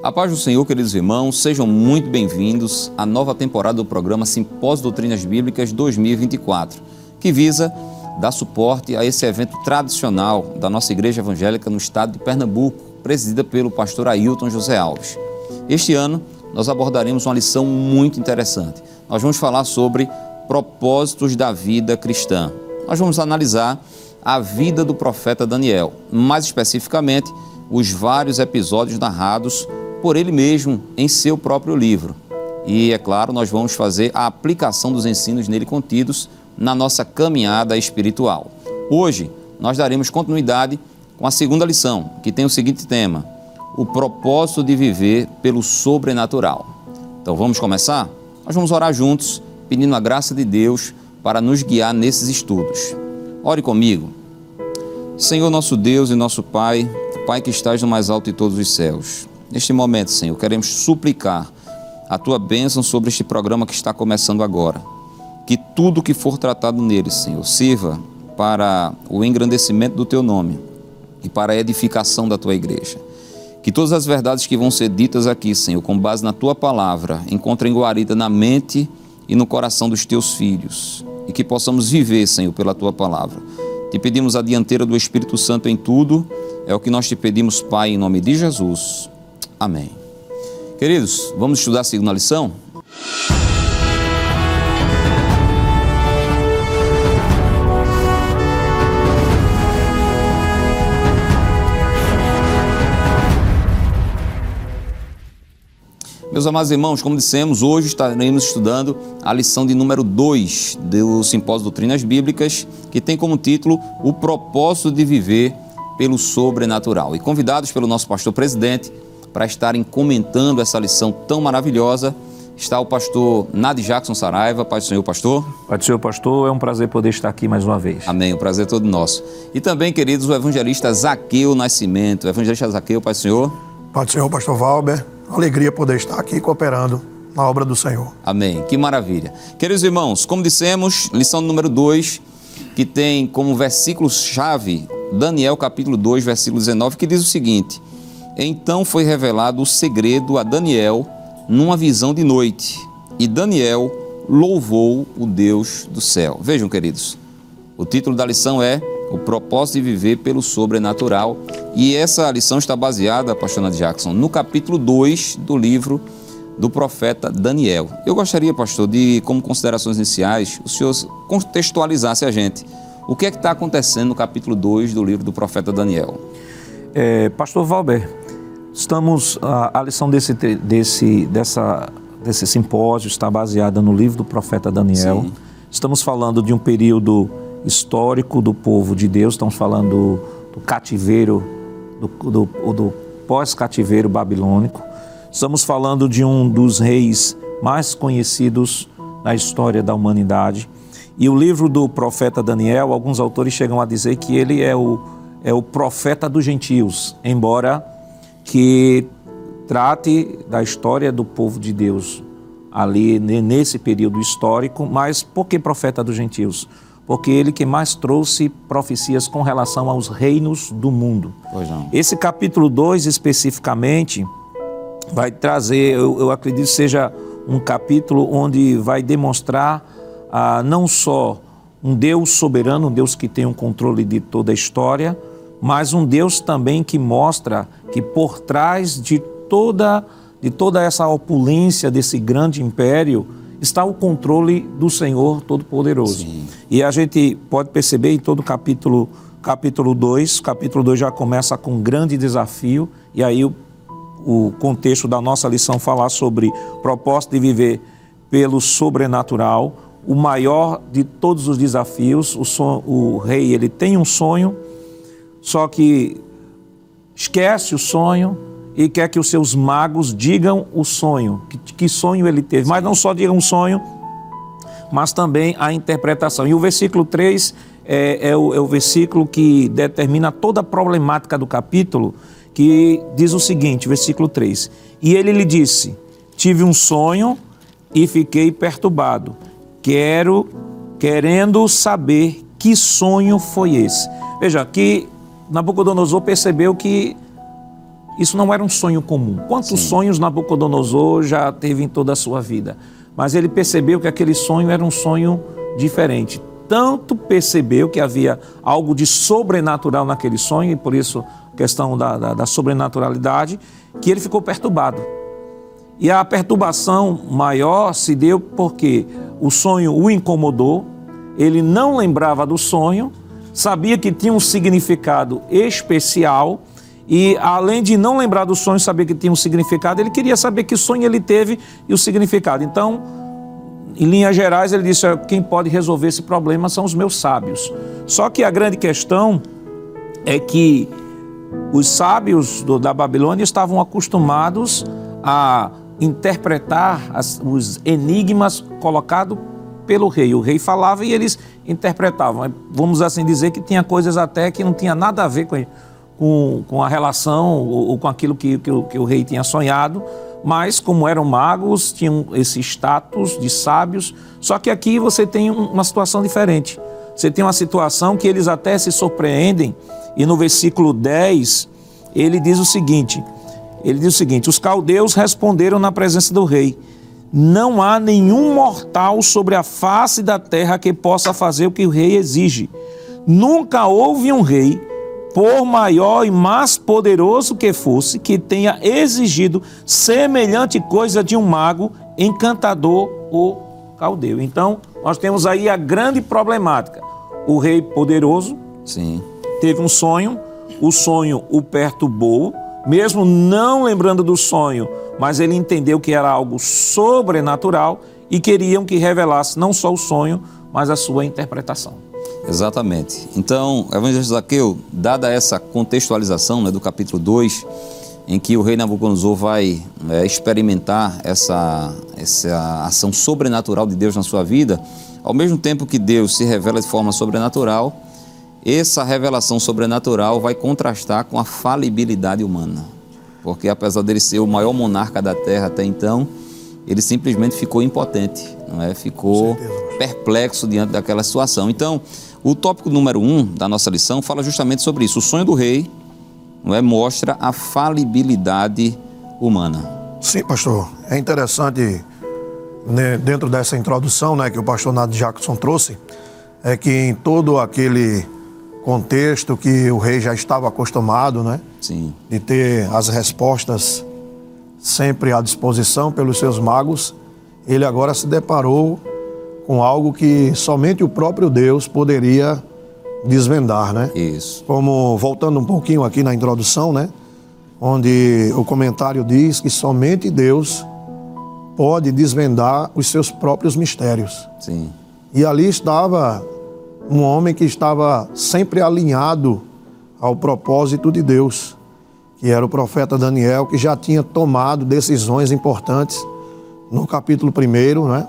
A paz do Senhor, queridos irmãos, sejam muito bem-vindos à nova temporada do programa Simpósio Doutrinas Bíblicas 2024, que visa dar suporte a esse evento tradicional da nossa Igreja Evangélica no estado de Pernambuco, presidida pelo pastor Ailton José Alves. Este ano, nós abordaremos uma lição muito interessante. Nós vamos falar sobre propósitos da vida cristã. Nós vamos analisar a vida do profeta Daniel, mais especificamente, os vários episódios narrados por ele mesmo em seu próprio livro. E, é claro, nós vamos fazer a aplicação dos ensinos nele contidos na nossa caminhada espiritual. Hoje, nós daremos continuidade com a segunda lição, que tem o seguinte tema: o propósito de viver pelo sobrenatural. Então, vamos começar? Nós vamos orar juntos, pedindo a graça de Deus para nos guiar nesses estudos. Ore comigo. Senhor, nosso Deus e nosso Pai, Pai que estás no mais alto de todos os céus, neste momento, Senhor, queremos suplicar a Tua bênção sobre este programa que está começando agora. Que tudo que for tratado nele, Senhor, sirva para o engrandecimento do Teu nome e para a edificação da Tua igreja. Que todas as verdades que vão ser ditas aqui, Senhor, com base na Tua palavra, encontrem guarida na mente e no coração dos Teus filhos. E que possamos viver, Senhor, pela Tua palavra. Te pedimos a dianteira do Espírito Santo em tudo. É o que nós te pedimos, Pai, em nome de Jesus. Amém. Queridos, vamos estudar a segunda lição? Meus amados irmãos, como dissemos, hoje estaremos estudando a lição de número 2 do Simpósio Doutrinas Bíblicas, que tem como título O Propósito de Viver pelo Sobrenatural. E convidados pelo nosso pastor presidente para estarem comentando essa lição tão maravilhosa, está o pastor Nadi Jackson Saraiva. Paz do Senhor, pastor. Paz do Senhor, pastor. É um prazer poder estar aqui mais uma vez. Amém. O prazer é todo nosso. E também, queridos, o evangelista Zaqueu Nascimento. Evangelista Zaqueu, Paz do Senhor. Paz do Senhor, pastor Valber. Alegria poder estar aqui cooperando na obra do Senhor. Amém. Que maravilha. Queridos irmãos, como dissemos, lição número 2, que tem como versículo-chave Daniel capítulo 2, versículo 19, que diz o seguinte: Então foi revelado o segredo a Daniel numa visão de noite, e Daniel louvou o Deus do céu. Vejam, queridos, o título da lição é O Propósito de Viver pelo Sobrenatural, e essa lição está baseada, pastor Nadi Jackson, no capítulo 2 do livro do profeta Daniel. Eu gostaria, pastor, de, como considerações iniciais, o senhor contextualizasse a gente. O que é que está acontecendo no capítulo 2 do livro do profeta Daniel? Pastor Valber, a lição desse simpósio está baseada no livro do profeta Daniel. Sim. Estamos falando de um período histórico do povo de Deus, estamos falando do cativeiro, do pós-cativeiro babilônico. Estamos falando de um dos reis mais conhecidos na história da humanidade. E o livro do profeta Daniel, alguns autores chegam a dizer que ele é o profeta dos gentios, embora que trate da história do povo de Deus ali nesse período histórico. Mas por que profeta dos gentios? Porque ele que mais trouxe profecias com relação aos reinos do mundo. Pois não. Esse capítulo 2 especificamente vai trazer, eu acredito seja um capítulo onde vai demonstrar não só um Deus soberano, um Deus que tem um controle de toda a história, mas um Deus também que mostra que por trás de toda essa opulência desse grande império está o controle do Senhor Todo-Poderoso. Sim. E a gente pode perceber em todo o capítulo 2, capítulo 2 já começa com um grande desafio, e aí o contexto da nossa lição falar sobre o propósito de viver pelo sobrenatural, o maior de todos os desafios. O rei, ele tem um sonho, só que esquece o sonho e quer que os seus magos digam o sonho, que sonho ele teve. Mas não só digam o sonho, mas também a interpretação. E o versículo 3 é o versículo que determina toda a problemática do capítulo, que diz o seguinte, versículo 3. E ele lhe disse: tive um sonho e fiquei perturbado, querendo saber que sonho foi esse. Veja, que Nabucodonosor percebeu que isso não era um sonho comum. Quantos sonhos Nabucodonosor já teve em toda a sua vida? Mas ele percebeu que aquele sonho era um sonho diferente. Tanto percebeu que havia algo de sobrenatural naquele sonho, e por isso a questão da sobrenaturalidade, que ele ficou perturbado. E a perturbação maior se deu porque o sonho o incomodou, ele não lembrava do sonho, sabia que tinha um significado especial e, além de não lembrar do sonho, saber que tinha um significado, ele queria saber que sonho ele teve e o significado. Então, em linhas gerais, ele disse, quem pode resolver esse problema são os meus sábios. Só que a grande questão é que os sábios da Babilônia estavam acostumados a interpretar os enigmas colocados pelo rei. O rei falava e eles interpretavam. Vamos assim dizer que tinha coisas até que não tinha nada a ver com a relação ou com aquilo que o rei tinha sonhado, mas como eram magos, tinham esse status de sábios. Só que aqui você tem uma situação diferente. Você tem uma situação que eles até se surpreendem, e no versículo 10 ele diz o seguinte, os caldeus responderam na presença do rei, não há nenhum mortal sobre a face da terra que possa fazer o que o rei exige. Nunca houve um rei, por maior e mais poderoso que fosse, que tenha exigido semelhante coisa de um mago, encantador ou caldeu. Então, nós temos aí a grande problemática. O rei poderoso teve um sonho, o sonho o perturbou, mesmo não lembrando do sonho, mas ele entendeu que era algo sobrenatural e queriam que revelasse não só o sonho, mas a sua interpretação. Exatamente. Então, evangelista Zaqueu, dada essa contextualização, né, do capítulo 2, em que o rei Nabucodonosor vai experimentar essa ação sobrenatural de Deus na sua vida, ao mesmo tempo que Deus se revela de forma sobrenatural, essa revelação sobrenatural vai contrastar com a falibilidade humana. Porque apesar dele ser o maior monarca da terra até então, ele simplesmente ficou impotente, não é? Ficou perplexo diante daquela situação. Então, o tópico número 1 da nossa lição fala justamente sobre isso. O sonho do rei, não é, mostra a falibilidade humana. Sim, pastor. É interessante, né, dentro dessa introdução, né, que o pastor Nado Jackson trouxe, é que em todo aquele contexto que o rei já estava acostumado, né, de ter as respostas sempre à disposição pelos seus magos, ele agora se deparou com algo que somente o próprio Deus poderia desvendar, né? Isso. Como, voltando um pouquinho aqui na introdução, né, onde o comentário diz que somente Deus pode desvendar os seus próprios mistérios. Sim. E ali estava um homem que estava sempre alinhado ao propósito de Deus, que era o profeta Daniel, que já tinha tomado decisões importantes no capítulo 1, né?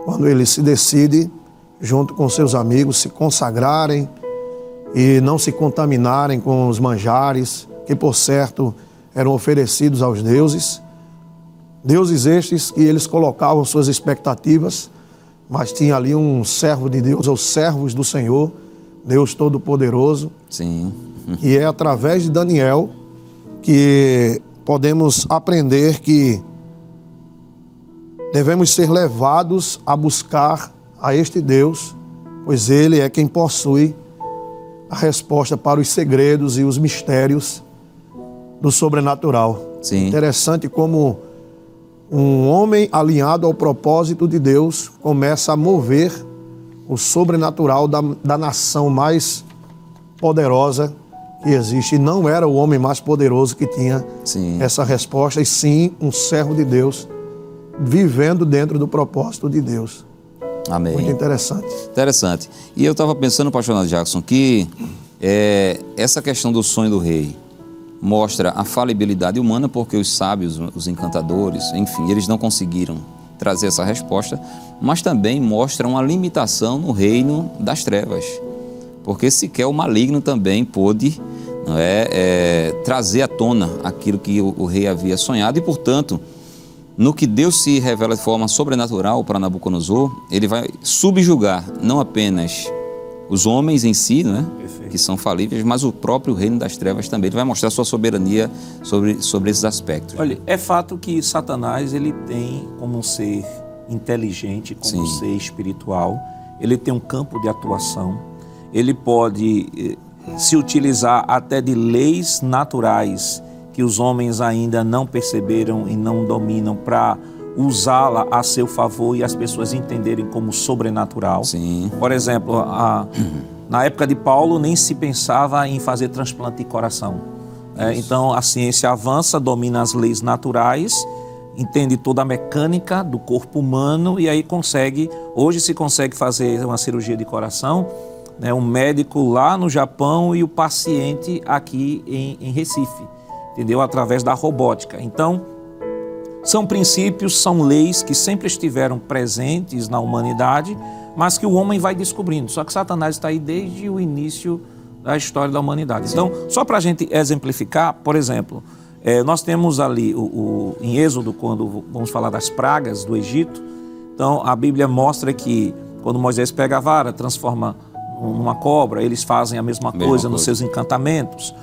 Quando ele se decide, junto com seus amigos, se consagrarem e não se contaminarem com os manjares, que por certo eram oferecidos aos deuses. Deuses estes que eles colocavam suas expectativas, mas tinha ali um servo de Deus, ou servos do Senhor, Deus Todo-Poderoso. Sim. E é através de Daniel que podemos aprender que devemos ser levados a buscar a este Deus, pois Ele é quem possui a resposta para os segredos e os mistérios do sobrenatural. Sim. Interessante como um homem alinhado ao propósito de Deus começa a mover o sobrenatural da nação mais poderosa que existe. E não era o homem mais poderoso que tinha essa resposta, e sim um servo de Deus vivendo dentro do propósito de Deus. Amém. Muito interessante. Interessante. E eu estava pensando, pastor Nado Jackson, que essa questão do sonho do rei mostra a falibilidade humana, porque os sábios, os encantadores, enfim, eles não conseguiram trazer essa resposta, mas também mostra uma limitação no reino das trevas, porque sequer o maligno também pôde, não é, trazer à tona aquilo que o rei havia sonhado, e portanto, no que Deus se revela de forma sobrenatural para Nabucodonosor, ele vai subjugar não apenas os homens em si, não é? Perfeito. Perfeito. que são falíveis, mas o próprio reino das trevas também. Ele vai mostrar sua soberania sobre esses aspectos. Olha, é fato que Satanás, ele tem como um ser inteligente, como um ser espiritual, ele tem um campo de atuação, ele pode se utilizar até de leis naturais que os homens ainda não perceberam e não dominam para usá-la a seu favor e as pessoas entenderem como sobrenatural. Sim. Por exemplo, na época de Paulo nem se pensava em fazer transplante de coração. Então a ciência avança, domina as leis naturais, entende toda a mecânica do corpo humano e aí hoje se consegue fazer uma cirurgia de coração, né, um médico lá no Japão e o paciente aqui em Recife, entendeu? Através da robótica. Então, são princípios, são leis que sempre estiveram presentes na humanidade, mas que o homem vai descobrindo. Só que Satanás está aí desde o início da história da humanidade. Sim. Então, só para a gente exemplificar, por exemplo, nós temos ali em Êxodo, quando vamos falar das pragas do Egito, então a Bíblia mostra que quando Moisés pega a vara, transforma numa cobra, eles fazem a mesma coisa nos seus encantamentos.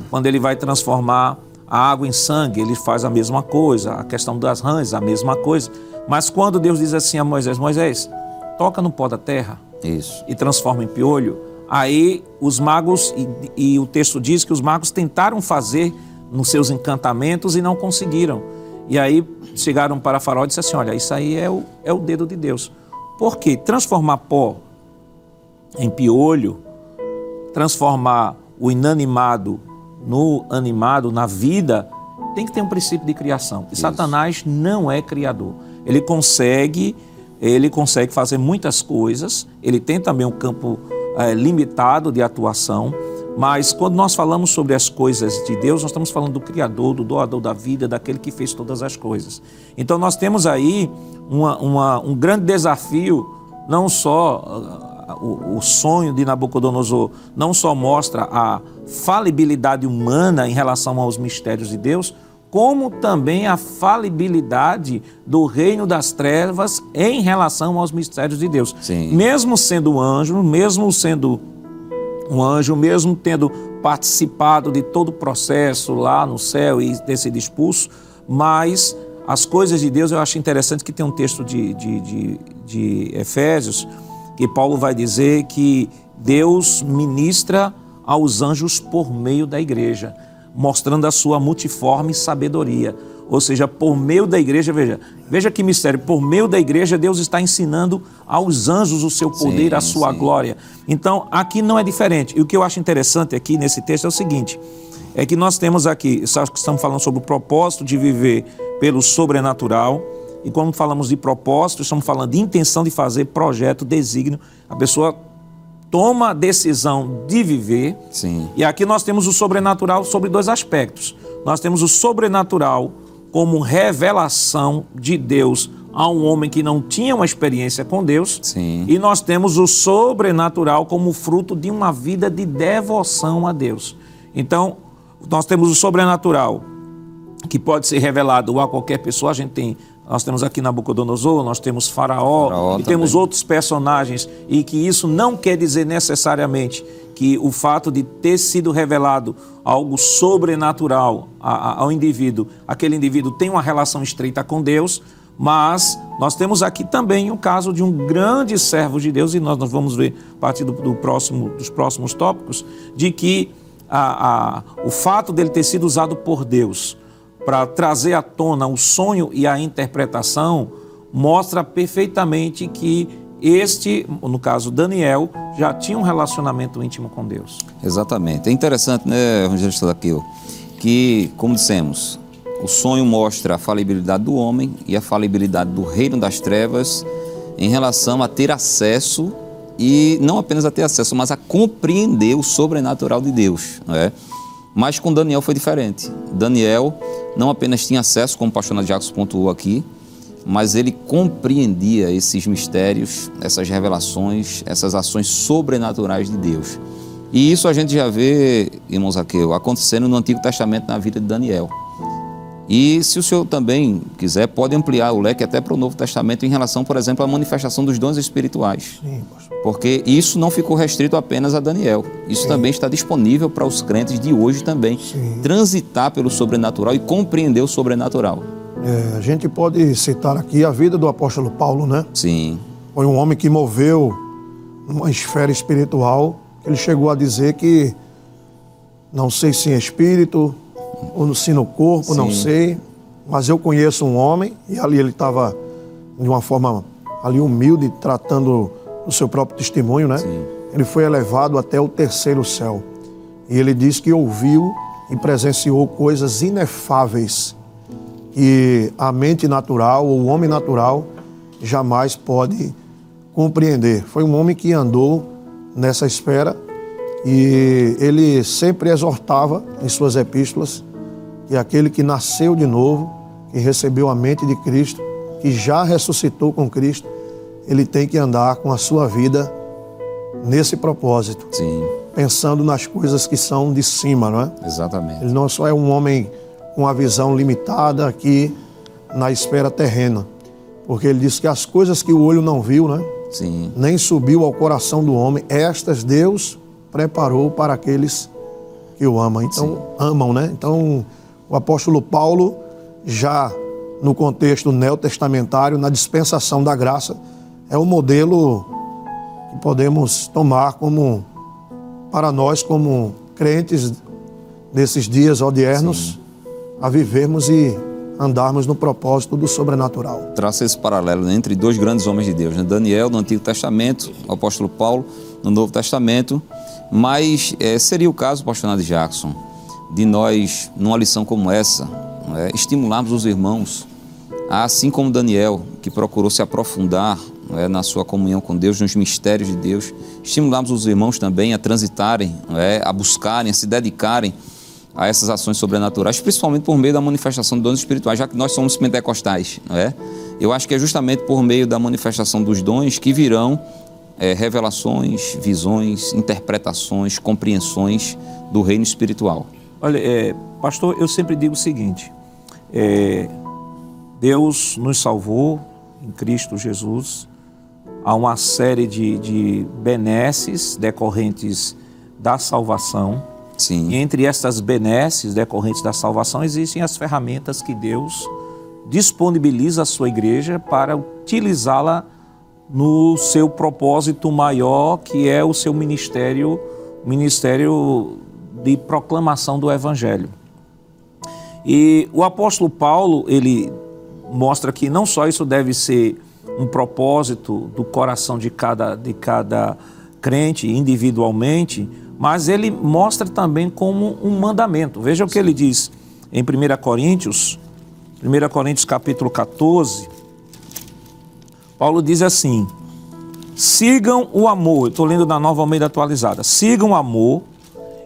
Quando ele vai transformar a água em sangue, ele faz a mesma coisa. A questão das rãs, a mesma coisa. Mas quando Deus diz assim a Moisés, Moisés, toca no pó da terra. Isso. E transforma em piolho, aí os magos, e o texto diz que os magos tentaram fazer nos seus encantamentos e não conseguiram. E aí chegaram para Faraó e disseram assim, olha, isso aí é o dedo de Deus. Por quê? Transformar pó em piolho, transformar o inanimado no animado, na vida, tem que ter um princípio de criação. E Satanás não é criador. Ele consegue fazer muitas coisas, ele tem também um campo limitado de atuação, mas quando nós falamos sobre as coisas de Deus, nós estamos falando do Criador, do doador da vida, daquele que fez todas as coisas. Então nós temos aí um grande desafio, não só o sonho de Nabucodonosor não só mostra a falibilidade humana em relação aos mistérios de Deus, como também a falibilidade do reino das trevas em relação aos mistérios de Deus. Sim. Mesmo sendo anjo, mesmo tendo participado de todo o processo lá no céu e ter sido expulso, mas as coisas de Deus, eu acho interessante que tem um texto de Efésios, que Paulo vai dizer que Deus ministra aos anjos por meio da igreja, mostrando a sua multiforme sabedoria. Ou seja, por meio da igreja, veja que mistério, por meio da igreja Deus está ensinando aos anjos o seu poder, a sua glória. Então, aqui não é diferente. E o que eu acho interessante aqui nesse texto é o seguinte, é que nós temos aqui, estamos falando sobre o propósito de viver pelo sobrenatural, e quando falamos de propósito, estamos falando de intenção de fazer, projeto, desígnio. A pessoa toma a decisão de viver. Sim. E aqui nós temos o sobrenatural sobre dois aspectos. Nós temos o sobrenatural como revelação de Deus a um homem que não tinha uma experiência com Deus. Sim. E nós temos o sobrenatural como fruto de uma vida de devoção a Deus. Então, nós temos o sobrenatural que pode ser revelado a qualquer pessoa. Nós temos aqui Nabucodonosor, nós temos Faraó e temos outros personagens, e que isso não quer dizer necessariamente que o fato de ter sido revelado algo sobrenatural ao indivíduo, aquele indivíduo tem uma relação estreita com Deus, mas nós temos aqui também o caso de um grande servo de Deus, e nós vamos ver a partir dos próximos tópicos, de que o fato dele ter sido usado por Deus para trazer à tona o sonho e a interpretação, mostra perfeitamente que no caso Daniel, já tinha um relacionamento íntimo com Deus. Exatamente. É interessante, né, evangelista Daquil, que, como dissemos, o sonho mostra a falibilidade do homem e a falibilidade do reino das trevas em relação a ter acesso, e não apenas a ter acesso, mas a compreender o sobrenatural de Deus, não é? Mas com Daniel foi diferente. Daniel não apenas tinha acesso, como o pastor Nadiacos pontuou aqui, mas ele compreendia esses mistérios, essas revelações, essas ações sobrenaturais de Deus. E isso a gente já vê, irmão Zaqueu, acontecendo no Antigo Testamento na vida de Daniel. E se o senhor também quiser, pode ampliar o leque até para o Novo Testamento em relação, por exemplo, à manifestação dos dons espirituais. Sim, pastor. Porque isso não ficou restrito apenas a Daniel. Isso também está disponível para os crentes de hoje também. Transitar pelo sobrenatural e compreender o sobrenatural. A gente pode citar aqui a vida do apóstolo Paulo, né? Sim. Foi um homem que moveu numa esfera espiritual. Ele chegou a dizer que, não sei se em espírito ou se no corpo, não sei, mas eu conheço um homem, e ali ele estava de uma forma ali humilde, tratando do seu próprio testemunho, né? Sim. Ele foi elevado até o terceiro céu. E ele diz que ouviu e presenciou coisas inefáveis que a mente natural ou o homem natural jamais pode compreender. Foi um homem que andou nessa esfera e ele sempre exortava em suas epístolas que aquele que nasceu de novo, que recebeu a mente de Cristo, que já ressuscitou com Cristo, ele tem que andar com a sua vida nesse propósito. Sim. Pensando nas coisas que são de cima, não é? Exatamente. Ele não só é um homem com a visão limitada aqui na esfera terrena, porque ele diz que as coisas que o olho não viu, né? Sim. Nem subiu ao coração do homem, estas Deus preparou para aqueles que o amam. Então, amam, né? Então, o apóstolo Paulo, já no contexto neotestamentário, na dispensação da graça, é um modelo que podemos tomar como, para nós, como crentes desses dias odiernos, a vivermos e andarmos no propósito do sobrenatural. Traça esse paralelo, né, entre dois grandes homens de Deus, né? Daniel no Antigo Testamento, o apóstolo Paulo no Novo Testamento, mas seria o caso, pastor Nadir Jackson, de nós, numa lição como essa, estimularmos os irmãos, assim como Daniel, que procurou se aprofundar na sua comunhão com Deus, nos mistérios de Deus, estimularmos os irmãos também a transitarem, a buscarem, a se dedicarem a essas ações sobrenaturais, principalmente por meio da manifestação de dons espirituais, já que nós somos pentecostais, não é? Eu acho que é justamente por meio da manifestação dos dons que virão revelações, visões, interpretações, compreensões do reino espiritual. Olha, pastor, eu sempre digo o seguinte, Deus nos salvou em Cristo Jesus, há uma série de benesses decorrentes da salvação. Sim. E entre estas benesses decorrentes da salvação existem as ferramentas que Deus disponibiliza à sua igreja para utilizá-la no seu propósito maior, que é o seu ministério de proclamação do Evangelho. E o apóstolo Paulo, ele mostra que não só isso deve ser um propósito do coração de cada crente individualmente, mas ele mostra também como um mandamento. Veja o que ele diz em 1 Coríntios capítulo 14, Paulo diz assim: sigam o amor, eu estou lendo na Nova Almeida Atualizada, sigam o amor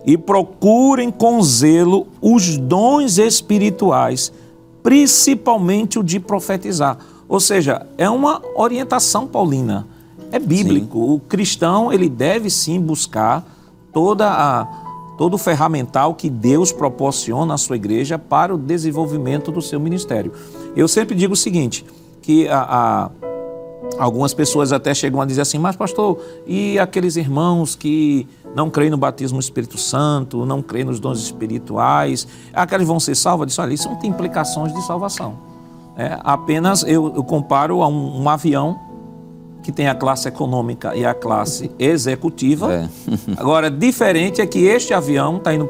e procurem com zelo os dons espirituais, principalmente o de profetizar. Ou seja, é uma orientação paulina, é bíblico. Sim. O cristão, ele deve sim buscar todo o ferramental que Deus proporciona à sua igreja para o desenvolvimento do seu ministério. Eu sempre digo o seguinte, que algumas pessoas até chegam a dizer assim, mas pastor, e aqueles irmãos que não creem no batismo do Espírito Santo, não creem nos dons espirituais, aqueles vão ser salvos? Eu disse, olha, isso não tem implicações de salvação. Apenas eu comparo a um avião que tem a classe econômica e a classe executiva. Agora, diferente é que este avião está indo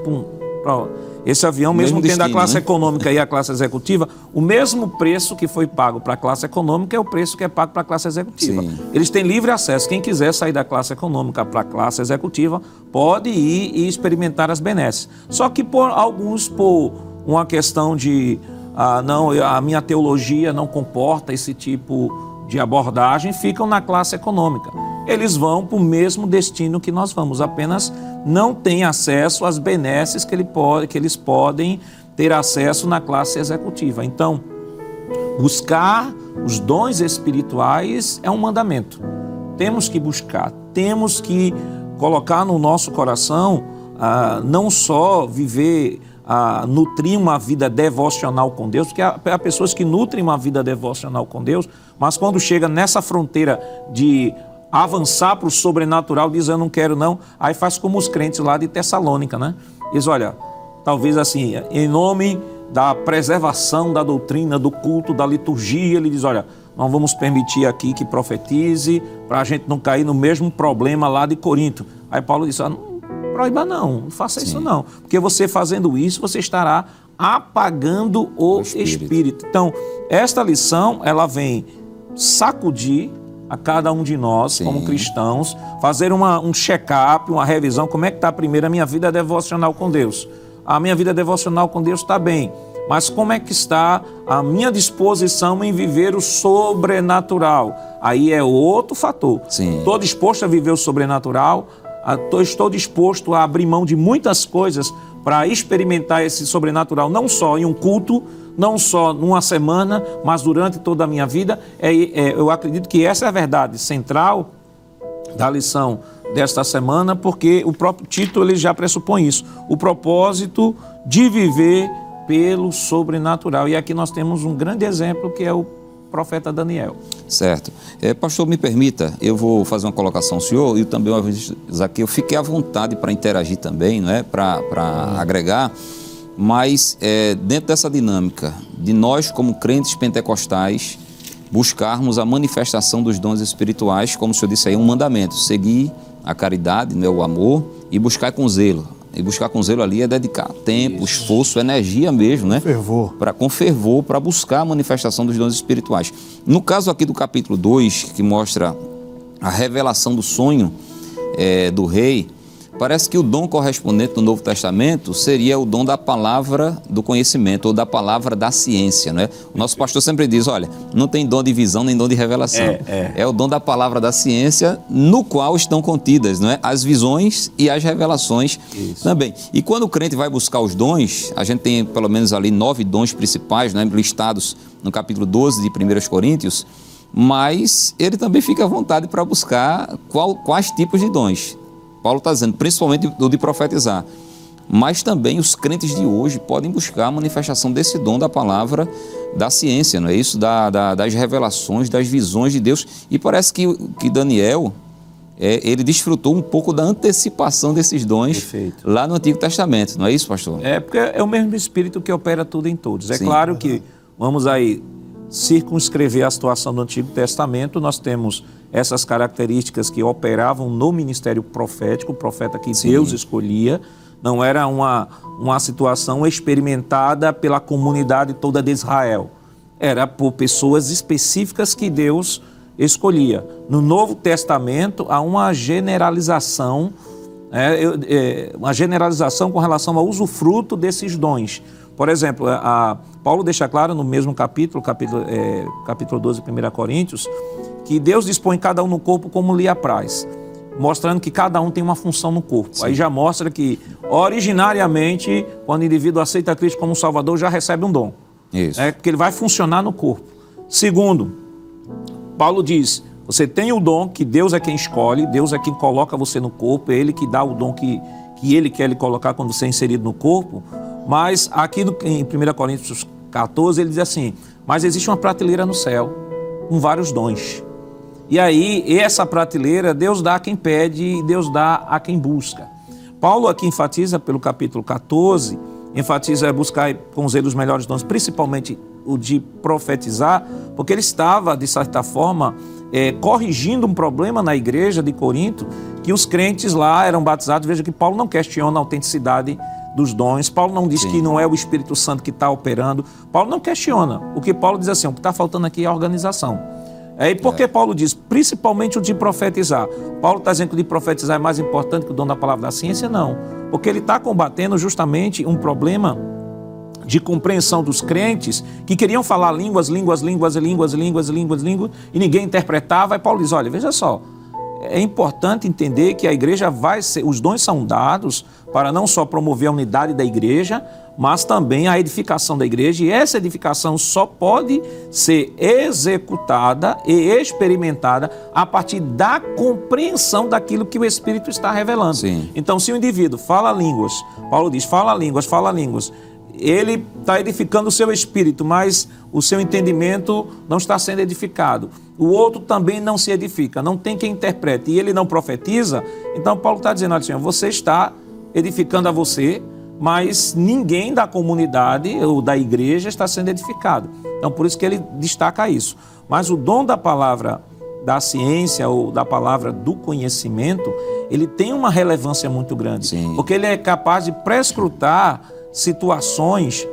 para esse avião, mesmo tendo a classe econômica e a classe executiva, o mesmo preço que foi pago para a classe econômica é o preço que é pago para a classe executiva. Sim. Eles têm livre acesso. Quem quiser sair da classe econômica para a classe executiva pode ir e experimentar as benesses. Só que alguns, por uma questão de não, a minha teologia não comporta esse tipo de abordagem, ficam na classe econômica. Eles vão para o mesmo destino que nós vamos, apenas não têm acesso às benesses que eles podem ter acesso na classe executiva. Então, buscar os dons espirituais é um mandamento. Temos que buscar, temos que colocar no nosso coração, não só viver, nutrir uma vida devocional com Deus, porque há pessoas que nutrem uma vida devocional com Deus, mas quando chega nessa fronteira de avançar para o sobrenatural, diz eu não quero não, aí faz como os crentes lá de Tessalônica, né? Diz, olha, talvez assim, em nome da preservação da doutrina, do culto, da liturgia, ele diz, olha, não vamos permitir aqui que profetize, para a gente não cair no mesmo problema lá de Corinto. Aí Paulo disse, não proíba não faça isso não, porque você fazendo isso, você estará apagando o espírito. Então, esta lição, ela vem sacudir a cada um de nós, como cristãos, fazer um check-up, uma revisão, como é que está primeiro a minha vida devocional com Deus. A minha vida devocional com Deus está bem, mas como é que está a minha disposição em viver o sobrenatural? Aí é outro fator. Estou disposto a viver o sobrenatural, estou disposto a abrir mão de muitas coisas para experimentar esse sobrenatural, não só em um culto, não só numa semana, mas durante toda a minha vida. Eu acredito que essa é a verdade central da lição desta semana, porque o próprio título ele já pressupõe isso, o propósito de viver pelo sobrenatural. E aqui nós temos um grande exemplo, que é o profeta Daniel. Certo. Pastor, me permita, eu vou fazer uma colocação ao senhor e também uma vez aqui, eu fiquei à vontade para interagir também, não é? Para agregar, mas dentro dessa dinâmica de nós como crentes pentecostais buscarmos a manifestação dos dons espirituais, como o senhor disse aí, um mandamento, seguir a caridade, né, o amor, e buscar com zelo. E buscar com zelo ali é dedicar tempo, esforço, energia mesmo, né? Com fervor, para buscar a manifestação dos dons espirituais. No caso aqui do capítulo 2, que mostra a revelação do sonho do rei, parece que o dom correspondente no Novo Testamento seria o dom da palavra do conhecimento, ou da palavra da ciência, né? O nosso pastor sempre diz, olha, não tem dom de visão nem dom de revelação. É o dom da palavra da ciência, no qual estão contidas, não é? As visões e as revelações também. E quando o crente vai buscar os dons, a gente tem pelo menos ali 9 dons principais, né, listados no capítulo 12 de 1 Coríntios, mas ele também fica à vontade para buscar quais tipos de dons. Paulo está dizendo, principalmente o de profetizar. Mas também os crentes de hoje podem buscar a manifestação desse dom da palavra da ciência, não é isso? Das revelações, das visões de Deus. E parece que Daniel, ele desfrutou um pouco da antecipação desses dons lá no Antigo Testamento, não é isso, pastor? Porque é o mesmo Espírito que opera tudo em todos. É claro que, vamos aí, circunscrever a situação do Antigo Testamento, nós temos essas características que operavam no ministério profético, o profeta que Deus escolhia, não era uma situação experimentada pela comunidade toda de Israel, era por pessoas específicas que Deus escolhia. No Novo Testamento há uma generalização, com relação ao usufruto desses dons. Por exemplo, Paulo deixa claro no mesmo capítulo 12 de 1 Coríntios, que Deus dispõe cada um no corpo como lhe apraz, mostrando que cada um tem uma função no corpo. Aí já mostra que, originariamente, quando o indivíduo aceita Cristo como Salvador, já recebe um dom. Porque ele vai funcionar no corpo. Segundo, Paulo diz, você tem o dom que Deus é quem escolhe, Deus é quem coloca você no corpo, é Ele que dá o dom que Ele quer lhe colocar quando você é inserido no corpo. Mas aqui em 1 Coríntios 14, ele diz assim, mas existe uma prateleira no céu, com vários dons. E aí, essa prateleira, Deus dá a quem pede e Deus dá a quem busca. Paulo aqui enfatiza, pelo capítulo 14, enfatiza buscar com zelo os melhores dons, principalmente o de profetizar, porque ele estava, de certa forma, corrigindo um problema na igreja de Corinto, que os crentes lá eram batizados. Veja que Paulo não questiona a autenticidade dos dons, Paulo não diz que não é o Espírito Santo que está operando, Paulo não questiona. O que Paulo diz assim, o que está faltando aqui é a organização. E por que Paulo diz, principalmente o de profetizar? Paulo está dizendo que o de profetizar é mais importante que o dom da palavra da ciência? Não, porque ele está combatendo justamente um problema de compreensão dos crentes que queriam falar línguas, e ninguém interpretava. E Paulo diz, olha, veja só, é importante entender que a igreja os dons são dados para não só promover a unidade da igreja, mas também a edificação da igreja, e essa edificação só pode ser executada e experimentada a partir da compreensão daquilo que o Espírito está revelando. Então, se o indivíduo fala línguas, Paulo diz, fala línguas, ele está edificando o seu espírito, mas o seu entendimento não está sendo edificado. O outro também não se edifica, não tem quem interprete, e ele não profetiza. Então Paulo está dizendo, olha, Senhor, você está edificando a você, mas ninguém da comunidade ou da igreja está sendo edificado. Então por isso que ele destaca isso. Mas o dom da palavra da ciência ou da palavra do conhecimento, ele tem uma relevância muito grande. Sim. Porque ele é capaz de prescrutar situações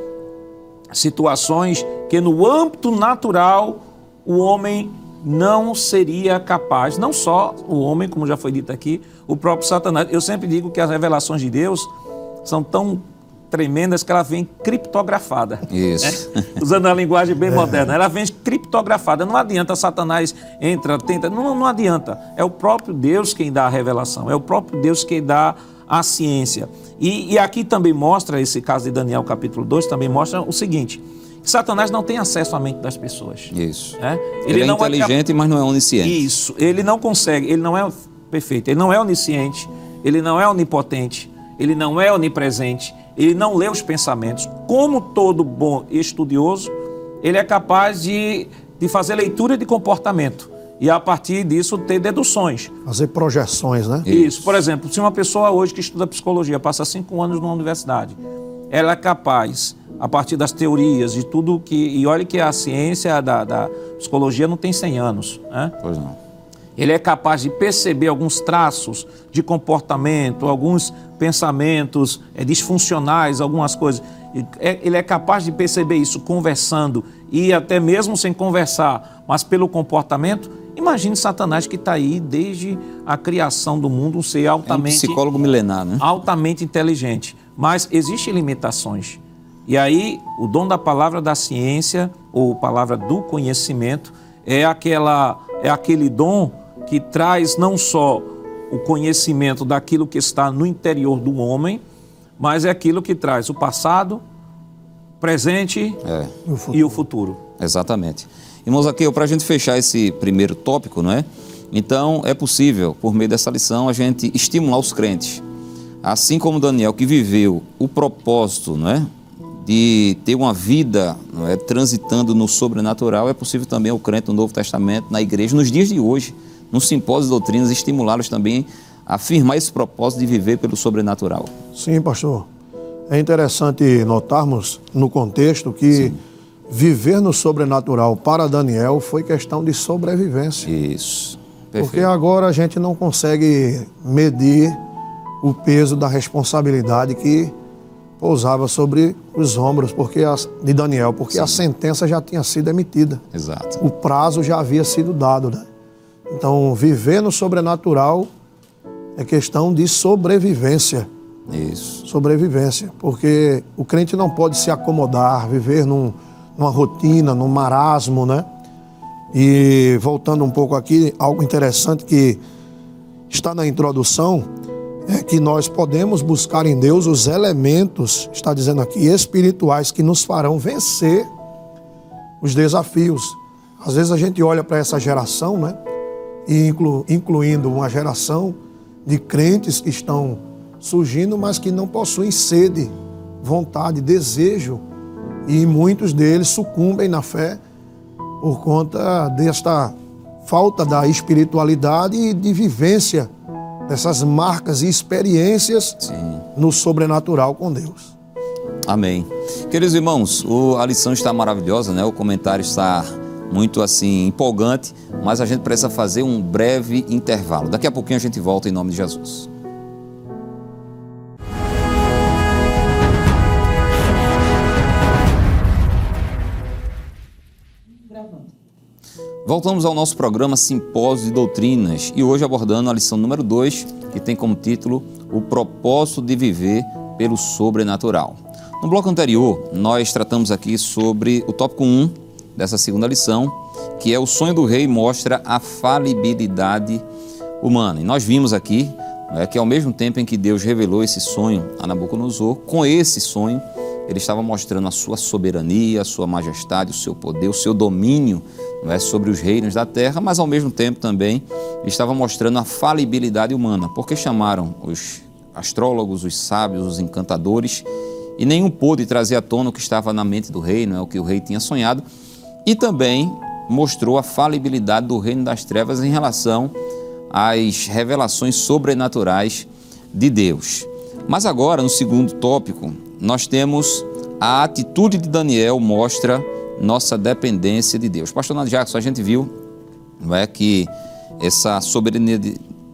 que no âmbito natural o homem não seria capaz. Não só o homem, como já foi dito aqui, o próprio Satanás. Eu sempre digo que as revelações de Deus são tão tremendas que ela vem criptografada. Isso. Usando a linguagem bem moderna. Ela vem criptografada. Não adianta Satanás entra, tenta. Não adianta. É o próprio Deus quem dá a revelação. É o próprio Deus quem dá a ciência. E aqui também mostra, esse caso de Daniel capítulo 2, também mostra o seguinte, que Satanás não tem acesso à mente das pessoas. Isso. Ele é não inteligente, mas não é onisciente. Isso. Ele não consegue, ele não é perfeito, ele não é onisciente, ele não é onipotente, ele não é onipresente, ele não lê os pensamentos. Como todo bom estudioso, ele é capaz de fazer leitura de comportamento e, a partir disso, ter deduções. Fazer projeções, né? Isso. Por exemplo, se uma pessoa hoje que estuda psicologia passa 5 anos numa universidade, ela é capaz, a partir das teorias, de tudo que... E olha que a ciência da psicologia não tem 100 anos, né? Pois não. Ele é capaz de perceber alguns traços de comportamento, alguns pensamentos disfuncionais, algumas coisas. Ele é capaz de perceber isso conversando e até mesmo sem conversar, mas pelo comportamento. Imagine Satanás, que está aí desde a criação do mundo, um ser altamente... É um psicólogo milenar, né? Altamente inteligente. Mas existem limitações. E aí, o dom da palavra da ciência, ou palavra do conhecimento, é aquele dom que traz não só o conhecimento daquilo que está no interior do homem, mas é aquilo que traz o passado, presente e o futuro. Exatamente. Irmãos, aqui, para a gente fechar esse primeiro tópico, não é? Então, é possível, por meio dessa lição, a gente estimular os crentes. Assim como Daniel, que viveu o propósito, não é? De ter uma vida, não é? Transitando no sobrenatural, é possível também o crente no Novo Testamento, na igreja, nos dias de hoje, no simpósio de doutrinas, estimulá-los também a afirmar esse propósito de viver pelo sobrenatural. Sim, pastor. É interessante notarmos no contexto que viver no sobrenatural para Daniel foi questão de sobrevivência. Isso. Porque Perfeito. agora a gente não consegue medir o peso da responsabilidade que pousava sobre os ombros de Daniel, porque a sentença já tinha sido emitida. Exato. O prazo já havia sido dado, né? Então, viver no sobrenatural é questão de sobrevivência. Isso. Sobrevivência, porque o crente não pode se acomodar, viver numa rotina, num marasmo, né? E voltando um pouco aqui, algo interessante que está na introdução é que nós podemos buscar em Deus os elementos, está dizendo aqui, espirituais que nos farão vencer os desafios. Às vezes a gente olha para essa geração, né? E incluindo uma geração de crentes que estão surgindo, mas que não possuem sede, vontade, desejo, e muitos deles sucumbem na fé por conta desta falta da espiritualidade e de vivência dessas marcas e experiências no sobrenatural com Deus. Amém. Queridos irmãos, a lição está maravilhosa, né? O comentário está muito assim empolgante, mas a gente precisa fazer um breve intervalo. Daqui a pouquinho a gente volta em nome de Jesus. Voltamos ao nosso programa Simpósio de Doutrinas e hoje abordando a lição número 2, que tem como título O Propósito de Viver pelo Sobrenatural. No bloco anterior, nós tratamos aqui sobre o tópico 1 dessa segunda lição, que é o sonho do rei mostra a falibilidade humana. E nós vimos aqui que ao mesmo tempo em que Deus revelou esse sonho a Nabucodonosor, com esse sonho ele estava mostrando a sua soberania, a sua majestade, o seu poder, o seu domínio sobre os reinos da terra, mas ao mesmo tempo também estava mostrando a falibilidade humana, porque chamaram os astrólogos, os sábios, os encantadores e nenhum pôde trazer à tona o que estava na mente do rei, não é o que o rei tinha sonhado, e também mostrou a falibilidade do reino das trevas em relação às revelações sobrenaturais de Deus. Mas agora, no segundo tópico, nós temos a atitude de Daniel mostra nossa dependência de Deus. Pastor Nando Jackson, a gente viu, não é, que essa soberania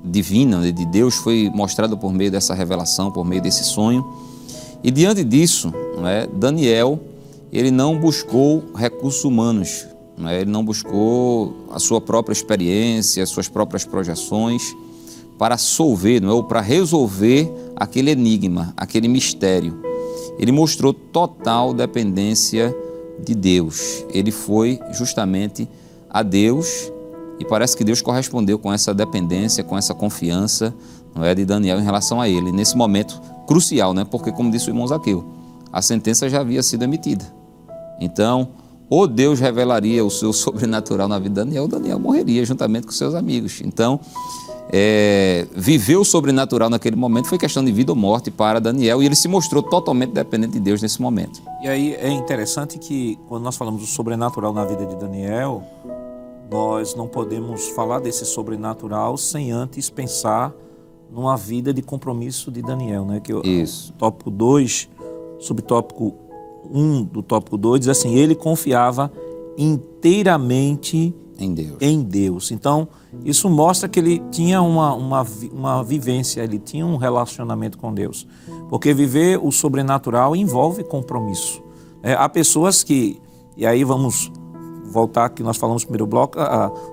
divina de Deus foi mostrada por meio dessa revelação, por meio desse sonho. E diante disso, não é, Daniel, ele não buscou recursos humanos, não é, ele não buscou a sua própria experiência, as suas próprias projeções para solver, não é, ou para resolver aquele enigma, aquele mistério. Ele mostrou total dependência de Deus. Ele foi justamente a Deus e parece que Deus correspondeu com essa dependência, com essa confiança, não é, de Daniel em relação a ele, nesse momento crucial, né? Porque, como disse o irmão Zaqueu, a sentença já havia sido emitida. Então, ou Deus revelaria o seu sobrenatural na vida de Daniel, ou Daniel morreria juntamente com seus amigos. Então, viver o sobrenatural naquele momento foi questão de vida ou morte para Daniel, e ele se mostrou totalmente dependente de Deus nesse momento. E aí é interessante que, quando nós falamos do sobrenatural na vida de Daniel, nós não podemos falar desse sobrenatural sem antes pensar numa vida de compromisso de Daniel, né? Que Isso. O tópico 2, subtópico 1 do tópico 2, diz assim: ele confiava inteiramente em Deus. Então, isso mostra que ele tinha uma vivência, ele tinha um relacionamento com Deus. Porque viver o sobrenatural envolve compromisso. Há pessoas que, e aí vamos voltar que nós falamos no primeiro bloco,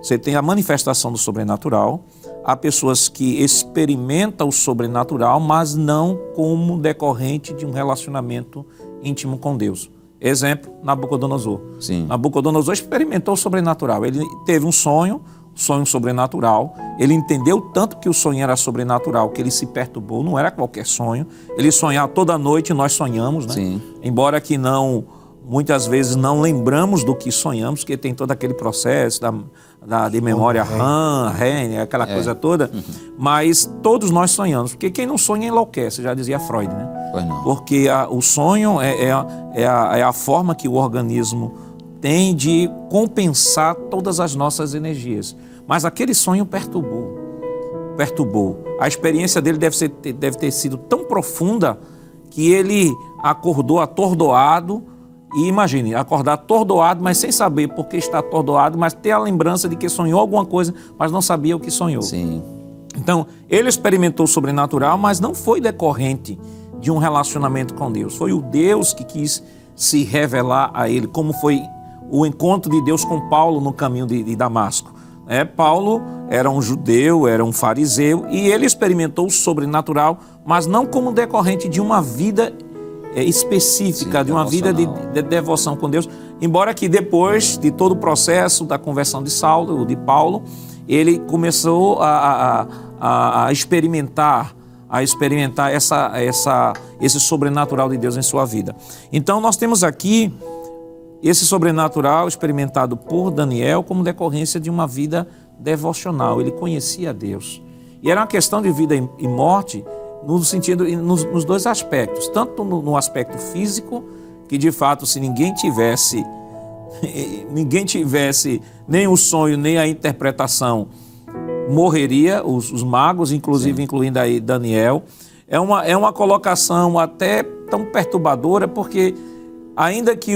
você tem a manifestação do sobrenatural, há pessoas que experimentam o sobrenatural, mas não como decorrente de um relacionamento íntimo com Deus. Exemplo, Nabucodonosor. Sim. Nabucodonosor experimentou o sobrenatural. Ele teve um sonho sobrenatural. Ele entendeu tanto que o sonho era sobrenatural que ele se perturbou. Não era qualquer sonho. Ele sonhava toda noite, nós sonhamos, né? Sim. Embora que muitas vezes não lembramos do que sonhamos, porque tem todo aquele processo de memória REM, aquela coisa toda. Mas todos nós sonhamos, porque quem não sonha enlouquece, já dizia Freud, né? Pois não. Porque o sonho é a forma que o organismo tem de compensar todas as nossas energias. Mas aquele sonho perturbou. A experiência dele deve ter sido tão profunda que ele acordou atordoado. E imagine, acordar atordoado, mas sem saber por que está atordoado, mas ter a lembrança de que sonhou alguma coisa, mas não sabia o que sonhou. Sim. Então, ele experimentou o sobrenatural, mas não foi decorrente de um relacionamento com Deus. Foi o Deus que quis se revelar a ele, como foi o encontro de Deus com Paulo no caminho de Damasco. Paulo era um judeu, era um fariseu, e ele experimentou o sobrenatural, mas não como decorrente de uma vida específica, de uma vida de devoção com Deus, embora que depois de todo o processo da conversão de Paulo, ele começou a experimentar esse sobrenatural de Deus em sua vida. Então nós temos aqui esse sobrenatural experimentado por Daniel como decorrência de uma vida devocional. Ele conhecia Deus. E era uma questão de vida e morte no sentido, nos dois aspectos, tanto no aspecto físico, que de fato se ninguém tivesse nem o sonho, nem a interpretação, morreria os magos, inclusive incluindo aí Daniel. É uma colocação até tão perturbadora, porque ainda que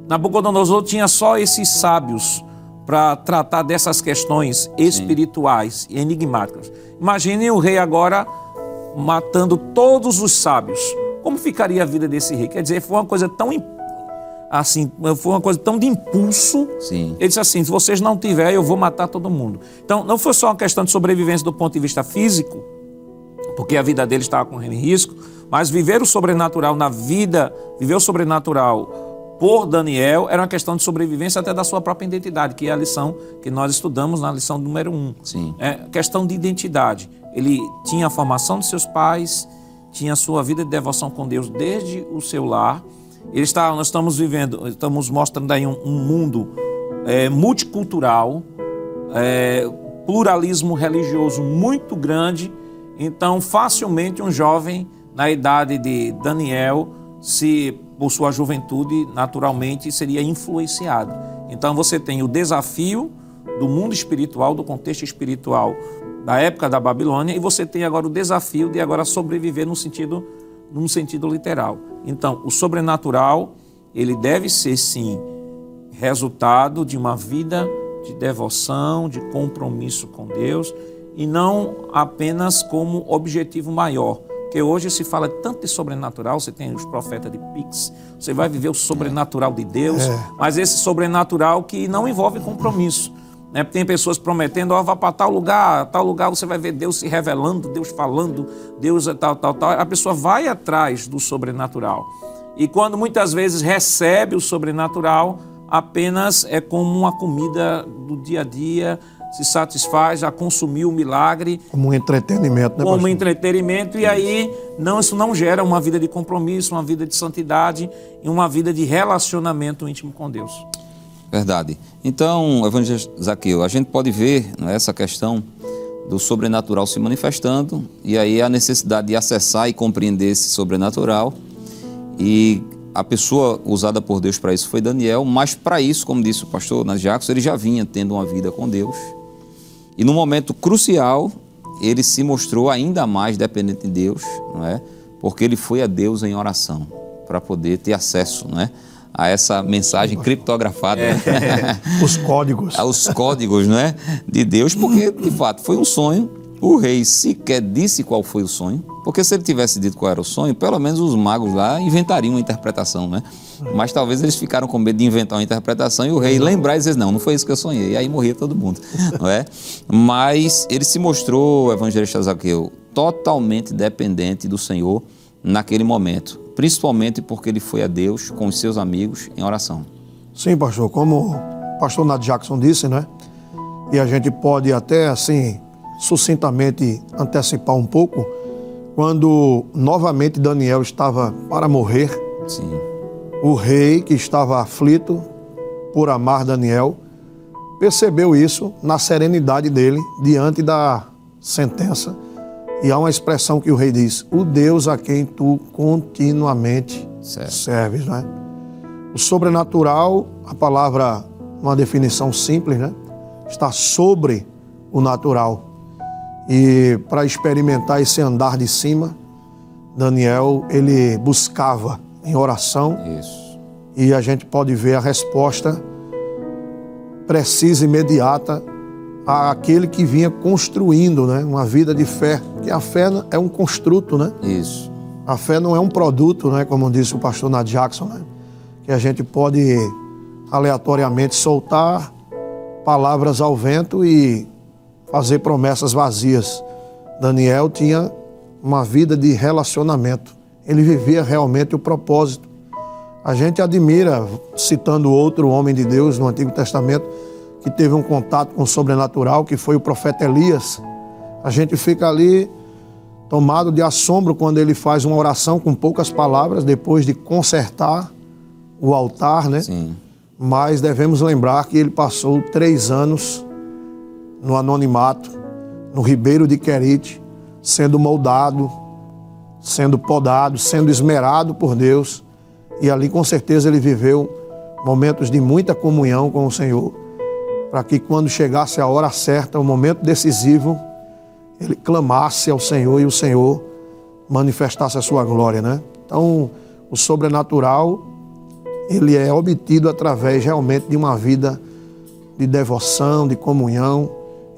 Nabucodonosor tinha só esses sábios para tratar dessas questões espirituais e enigmáticas. Imagine o rei agora matando todos os sábios. Como ficaria a vida desse rei? Quer dizer, foi uma coisa tão de impulso. Sim. Ele disse assim: se vocês não tiverem, eu vou matar todo mundo. Então, não foi só uma questão de sobrevivência do ponto de vista físico, porque a vida dele estava correndo em risco, mas viver o sobrenatural viver o sobrenatural por Daniel era uma questão de sobrevivência até da sua própria identidade, que é a lição que nós estudamos na lição número 1. Sim. Questão de identidade. Ele tinha a formação de seus pais, tinha a sua vida de devoção com Deus desde o seu lar. Nós estamos mostrando aí um mundo multicultural, pluralismo religioso muito grande. Então, facilmente um jovem na idade de Daniel, se por sua juventude, naturalmente, seria influenciado. Então você tem o desafio do mundo espiritual, do contexto espiritual da época da Babilônia, e você tem agora o desafio de agora sobreviver num sentido literal. Então, o sobrenatural, ele deve ser, sim, resultado de uma vida de devoção, de compromisso com Deus, e não apenas como objetivo maior. Porque hoje se fala tanto de sobrenatural, você tem os profetas de Pix, você vai viver o sobrenatural de Deus, mas esse sobrenatural que não envolve compromisso. Né? Tem pessoas prometendo, vá para tal lugar você vai ver Deus se revelando, Deus falando, Deus é tal. A pessoa vai atrás do sobrenatural. E quando muitas vezes recebe o sobrenatural, apenas é como uma comida do dia a dia, se satisfaz, já consumiu o milagre. Como um entretenimento, né, como entretenimento, e aí isso não gera uma vida de compromisso, uma vida de santidade e uma vida de relacionamento íntimo com Deus. Verdade. Então, evangelista Zaqueu, a gente pode ver, né, essa questão do sobrenatural se manifestando, e aí a necessidade de acessar e compreender esse sobrenatural. E a pessoa usada por Deus para isso foi Daniel, mas para isso, como disse o pastor Nas Jacos, ele já vinha tendo uma vida com Deus. E no momento crucial, ele se mostrou ainda mais dependente de Deus, não é? Porque ele foi a Deus em oração, para poder ter acesso, não é, a essa mensagem criptografada. Os códigos. Os códigos, não é, de Deus, porque, de fato, foi um sonho. O rei sequer disse qual foi o sonho, porque se ele tivesse dito qual era o sonho, pelo menos os magos lá inventariam uma interpretação, né? Mas talvez eles ficaram com medo de inventar uma interpretação e o rei lembrar e dizer, não foi isso que eu sonhei, e aí morria todo mundo, não é? Mas ele se mostrou, o evangelista Zaqueu, totalmente dependente do Senhor naquele momento, principalmente porque ele foi a Deus com os seus amigos em oração. Sim, pastor, como o pastor Nad Jackson disse, né? E a gente pode até, assim, sucintamente antecipar um pouco, quando novamente Daniel estava para morrer. Sim. O rei, que estava aflito por amar Daniel, percebeu isso na serenidade dele diante da sentença. E há uma expressão que o rei diz, o Deus a quem tu continuamente serves, né? O sobrenatural, a palavra, uma definição simples, né? Está sobre o natural. E para experimentar esse andar de cima, Daniel, ele buscava em oração. Isso. E a gente pode ver a resposta precisa e imediata àquele que vinha construindo, né, uma vida de fé. Porque a fé é um construto, né? Isso. A fé não é um produto, né, como disse o pastor Nad Jackson, né? Que a gente pode aleatoriamente soltar palavras ao vento e fazer promessas vazias. Daniel tinha uma vida de relacionamento. Ele vivia realmente o propósito. A gente admira, citando outro homem de Deus no Antigo Testamento, que teve um contato com o sobrenatural, que foi o profeta Elias. A gente fica ali tomado de assombro quando ele faz uma oração com poucas palavras, depois de consertar o altar, né? Sim. Mas devemos lembrar que ele passou 3 anos no anonimato, no Ribeiro de Querite, sendo moldado, sendo podado, sendo esmerado por Deus. E ali, com certeza, ele viveu momentos de muita comunhão com o Senhor, para que quando chegasse a hora certa, o momento decisivo, ele clamasse ao Senhor e o Senhor manifestasse a sua glória, né? Então, o sobrenatural, ele é obtido através realmente de uma vida de devoção, de comunhão,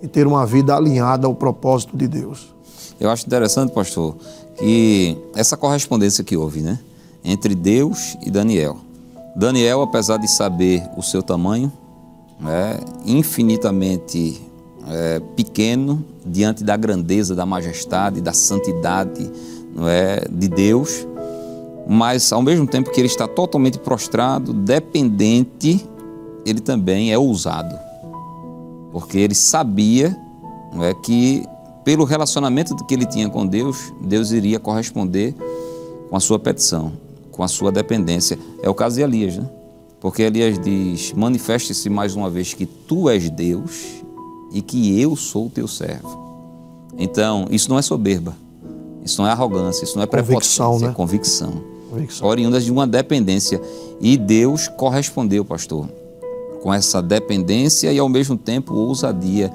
e ter uma vida alinhada ao propósito de Deus. Eu acho interessante, pastor, que essa correspondência que houve, né, entre Deus e Daniel. Daniel, apesar de saber o seu tamanho, infinitamente pequeno diante da grandeza, da majestade, da santidade, de Deus, mas ao mesmo tempo que ele está totalmente prostrado, dependente, ele também é ousado. Porque ele sabia, que pelo relacionamento que ele tinha com Deus, Deus iria corresponder com a sua petição, com a sua dependência. É o caso de Elias, né? Porque Elias diz, manifeste-se mais uma vez que tu és Deus e que eu sou o teu servo. Então, isso não é soberba, Isso não é arrogância, isso não é Convicção, prepotência, né? é convicção. Convicção. Oriundas de uma dependência. E Deus correspondeu, pastor, com essa dependência e ao mesmo tempo ousadia.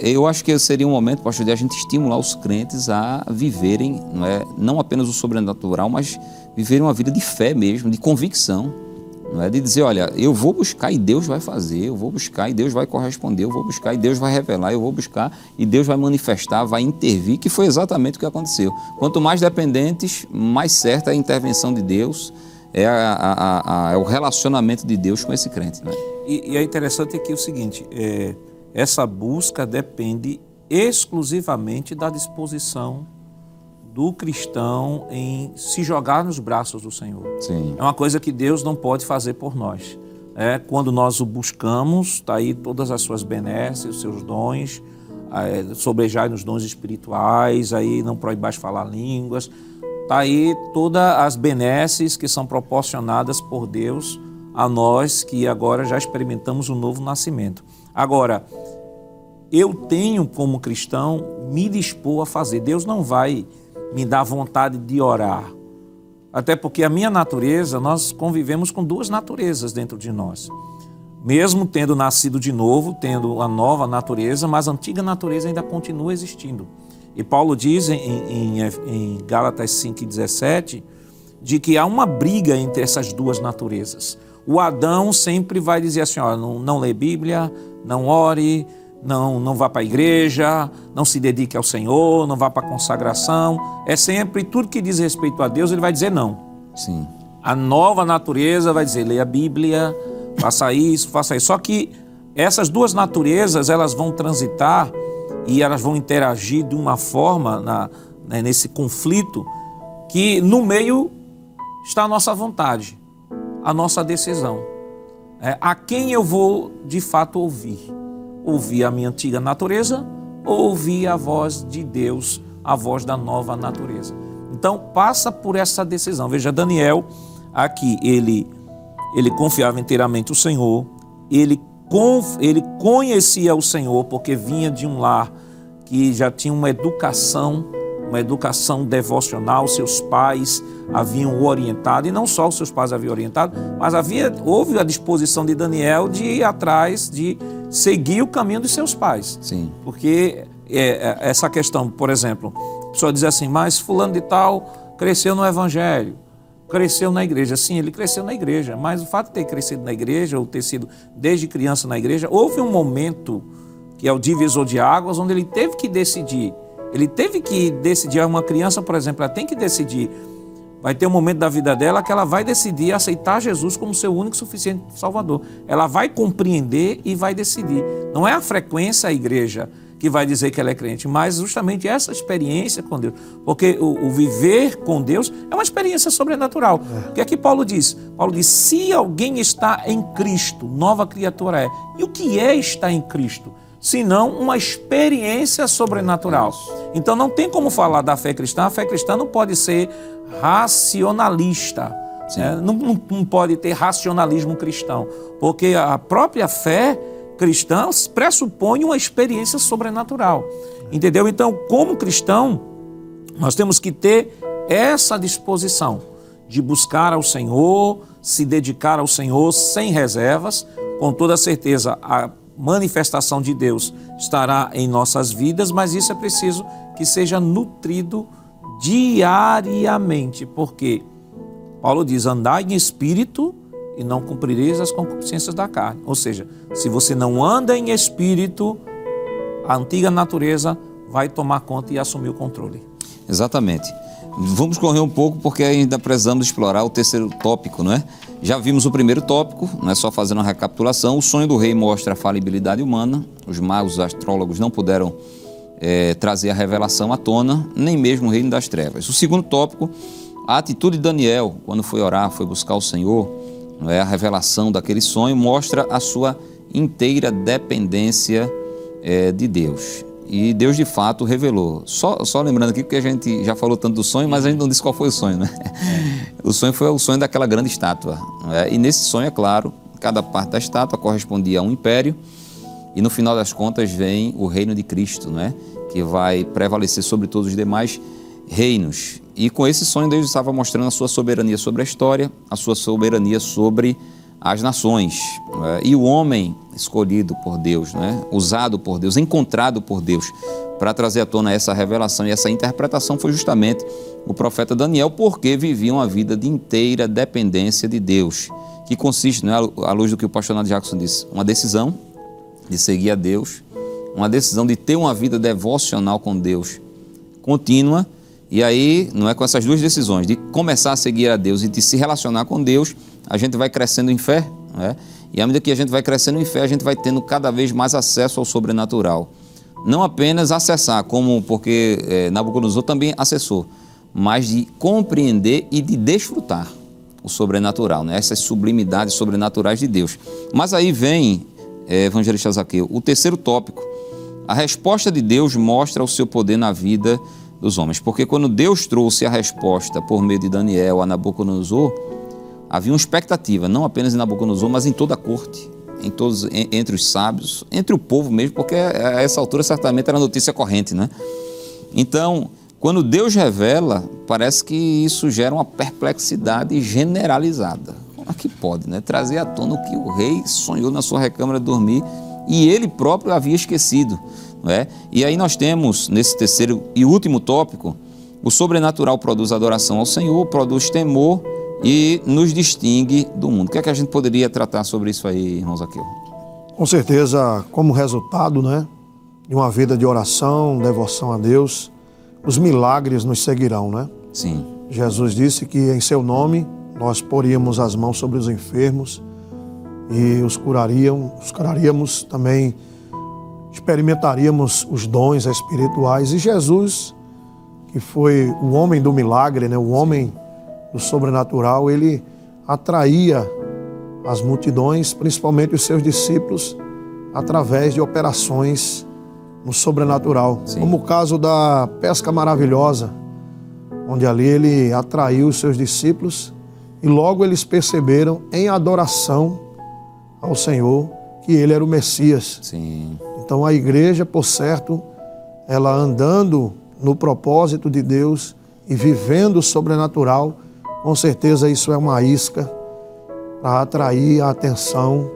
Eu acho que seria um momento, pastor, de a gente estimular os crentes a viverem, não apenas o sobrenatural, mas viverem uma vida de fé mesmo, de convicção. Não é de dizer, olha, eu vou buscar e Deus vai fazer, eu vou buscar e Deus vai corresponder, eu vou buscar e Deus vai revelar, eu vou buscar e Deus vai manifestar, vai intervir, que foi exatamente o que aconteceu. Quanto mais dependentes, mais certa é a intervenção de Deus, é o relacionamento de Deus com esse crente. Né? E é interessante aqui o seguinte, essa busca depende exclusivamente da disposição do cristão em se jogar nos braços do Senhor. Sim. É uma coisa que Deus não pode fazer por nós. Quando nós o buscamos, está aí todas as suas benesses, os seus dons, sobrejai nos dons espirituais, aí não proibais falar línguas, está aí todas as benesses que são proporcionadas por Deus a nós que agora já experimentamos o novo nascimento. Agora, eu tenho como cristão me dispor a fazer. Deus não vai me dar vontade de orar. Até porque a minha natureza, nós convivemos com duas naturezas dentro de nós. Mesmo tendo nascido de novo, tendo a nova natureza, mas a antiga natureza ainda continua existindo. E Paulo diz em Gálatas 5,17, de que há uma briga entre essas duas naturezas. O Adão sempre vai dizer assim, ó, não lê Bíblia, não ore, não vá para a igreja, não se dedique ao Senhor, não vá para a consagração. É sempre tudo que diz respeito a Deus, ele vai dizer não. Sim. A nova natureza vai dizer, leia a Bíblia, faça isso, faça isso. Só que essas duas naturezas, elas vão transitar e elas vão interagir de uma forma nesse conflito que no meio está a nossa vontade, a nossa decisão. A quem eu vou de fato ouvir? Ouvir a minha antiga natureza ou ouvir a voz de Deus, a voz da nova natureza? Então passa por essa decisão. Veja, Daniel aqui, ele confiava inteiramente no Senhor, ele conhecia o Senhor porque vinha de um lar que já tinha uma educação devocional, seus pais haviam o orientado, e não só os seus pais haviam orientado, mas houve a disposição de Daniel de ir atrás, de seguir o caminho dos seus pais. Sim. Porque essa questão, por exemplo, a pessoa diz assim, mas fulano de tal cresceu no evangelho, cresceu na igreja. Sim, ele cresceu na igreja, mas o fato de ter crescido na igreja, ou ter sido desde criança na igreja, houve um momento que é o divisor de águas, onde ele teve que decidir. Uma criança, por exemplo, ela tem que decidir. Vai ter um momento da vida dela que ela vai decidir aceitar Jesus como seu único e suficiente Salvador. Ela vai compreender e vai decidir. Não é a frequência à igreja que vai dizer que ela é crente, mas justamente essa experiência com Deus. Porque o viver com Deus é uma experiência sobrenatural. O que é que Paulo diz? Paulo diz, se alguém está em Cristo, nova criatura é. E o que é estar em Cristo? Senão uma experiência sobrenatural. Então não tem como falar da fé cristã. A fé cristã não pode ser racionalista, né? Não pode ter racionalismo cristão, porque a própria fé cristã pressupõe uma experiência sobrenatural, entendeu? Então, como cristão, nós temos que ter essa disposição de buscar ao Senhor, se dedicar ao Senhor sem reservas, com toda certeza a manifestação de Deus estará em nossas vidas, mas isso é preciso que seja nutrido diariamente, porque Paulo diz, andai em espírito e não cumprireis as concupiscências da carne. Ou seja, se você não anda em espírito, a antiga natureza vai tomar conta e assumir o controle. Exatamente. Vamos correr um pouco porque ainda precisamos explorar o terceiro tópico, não é? Já vimos o primeiro tópico, não é só fazendo uma recapitulação. O sonho do rei mostra a falibilidade humana. Os magos, os astrólogos não puderam trazer a revelação à tona, nem mesmo o reino das trevas. O segundo tópico, a atitude de Daniel, quando foi orar, foi buscar o Senhor, não é? A revelação daquele sonho mostra a sua inteira dependência de Deus. E Deus, de fato, revelou. Só lembrando aqui, porque a gente já falou tanto do sonho, mas a gente não disse qual foi o sonho, né? O sonho foi o sonho daquela grande estátua. E nesse sonho, é claro, cada parte da estátua correspondia a um império, e no final das contas vem o reino de Cristo, né? Que vai prevalecer sobre todos os demais. reinos. E com esse sonho Deus estava mostrando a sua soberania sobre a história, a sua soberania sobre as nações. E o homem escolhido por Deus, usado por Deus, encontrado por Deus para trazer à tona essa revelação e essa interpretação foi justamente o profeta Daniel, porque vivia uma vida de inteira dependência de Deus, que consiste, à luz do que o pastor Nath Jackson disse, uma decisão de seguir a Deus, uma decisão de ter uma vida devocional com Deus contínua. E aí, não é com essas duas decisões, de começar a seguir a Deus e de se relacionar com Deus, a gente vai crescendo em fé, E à medida que a gente vai crescendo em fé, a gente vai tendo cada vez mais acesso ao sobrenatural. Não apenas acessar, porque Nabucodonosor também acessou, mas de compreender e de desfrutar o sobrenatural, essas sublimidades sobrenaturais de Deus. Mas aí vem, evangelista Zaqueu, o terceiro tópico. A resposta de Deus mostra o seu poder na vida dos homens, porque quando Deus trouxe a resposta por meio de Daniel a Nabucodonosor, havia uma expectativa, não apenas em Nabucodonosor, mas em toda a corte, entre os sábios, entre o povo mesmo, porque a essa altura certamente era notícia corrente, Então, quando Deus revela, parece que isso gera uma perplexidade generalizada. Como é que pode, trazer à tona o que o rei sonhou na sua recâmara de dormir e ele próprio havia esquecido, E aí nós temos, nesse terceiro e último tópico, o sobrenatural produz adoração ao Senhor, produz temor e nos distingue do mundo. O que é que a gente poderia tratar sobre isso aí, irmão Zaqueu? Com certeza, como resultado, de uma vida de oração, devoção a Deus, os milagres nos seguirão, Sim. Jesus disse que em seu nome nós poríamos as mãos sobre os enfermos e os curaríamos também, experimentaríamos os dons espirituais. E Jesus, que foi o homem do milagre, o homem do sobrenatural, ele atraía as multidões, principalmente os seus discípulos, através de operações no sobrenatural. Sim. Como o caso da pesca maravilhosa, onde ali ele atraiu os seus discípulos e logo eles perceberam em adoração ao Senhor que ele era o Messias. Sim. Então a igreja, por certo, ela andando no propósito de Deus e vivendo o sobrenatural, com certeza isso é uma isca para atrair a atenção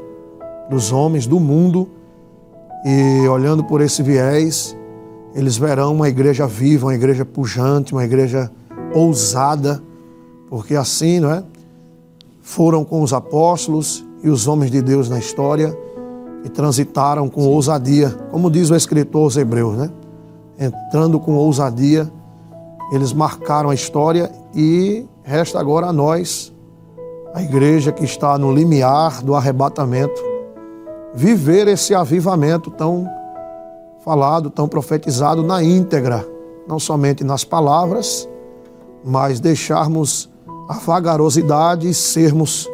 dos homens do mundo. E olhando por esse viés, eles verão uma igreja viva, uma igreja pujante, uma igreja ousada, porque assim, foram com os apóstolos e os homens de Deus na história e transitaram com ousadia, como diz o escritor aos Hebreus, entrando com ousadia, eles marcaram a história e resta agora a nós, a igreja que está no limiar do arrebatamento, viver esse avivamento tão falado, tão profetizado na íntegra, não somente nas palavras, mas deixarmos a vagarosidade e sermos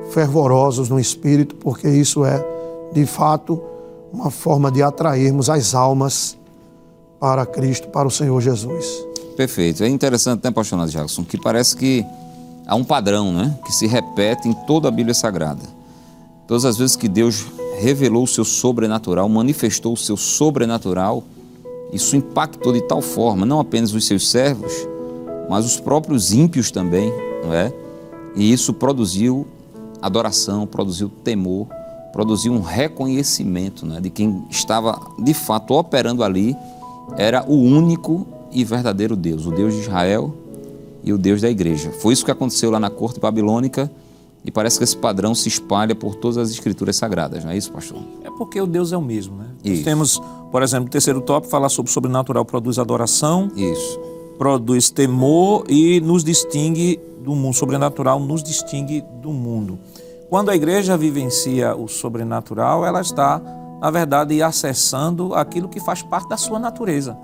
fervorosos no Espírito, porque isso é, de fato, uma forma de atrairmos as almas para Cristo, para o Senhor Jesus. Perfeito. É interessante, pastor Nath Jackson, que parece que há um padrão, que se repete em toda a Bíblia Sagrada. Todas as vezes que Deus revelou o seu sobrenatural, manifestou o seu sobrenatural, isso impactou de tal forma, não apenas os seus servos, mas os próprios ímpios também, E isso produziu adoração, produziu temor, produziu um reconhecimento, de quem estava, de fato, operando ali, era o único e verdadeiro Deus, o Deus de Israel e o Deus da igreja. Foi isso que aconteceu lá na corte babilônica e parece que esse padrão se espalha por todas as escrituras sagradas, não é isso, pastor? É porque o Deus é o mesmo, Isso. Nós temos, por exemplo, o terceiro tópico, falar sobre o sobrenatural, produz adoração, Isso. Produz temor e nos distingue do mundo. Sobrenatural nos distingue do mundo. Quando a igreja vivencia o sobrenatural, ela está, na verdade, acessando aquilo que faz parte da sua natureza.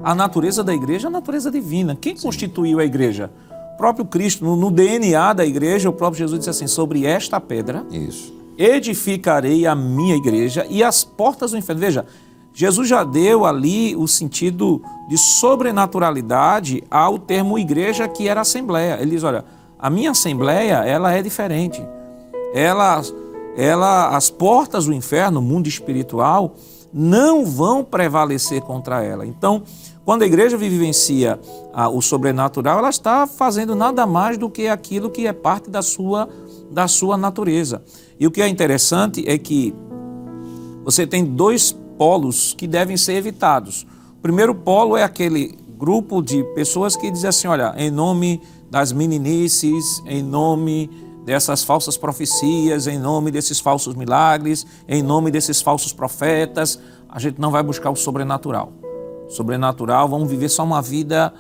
A natureza da igreja é a natureza divina. Quem constituiu a igreja? O próprio Cristo. No DNA da igreja, o próprio Jesus disse assim, sobre esta pedra, Isso. edificarei a minha igreja e as portas do inferno. Veja, Jesus já deu ali o sentido de sobrenaturalidade ao termo igreja, que era assembleia. Ele diz, olha, a minha assembleia, ela é diferente. As portas do inferno, o mundo espiritual, não vão prevalecer contra ela. Então, quando a igreja vivencia o sobrenatural, ela está fazendo nada mais do que aquilo que é parte da sua natureza. E o que é interessante é que você tem dois polos que devem ser evitados. O primeiro polo é aquele grupo de pessoas que dizem assim, olha, em nome das meninices, em nome dessas falsas profecias, em nome desses falsos milagres, em nome desses falsos profetas, a gente não vai buscar o sobrenatural. Sobrenatural, vamos viver só uma vida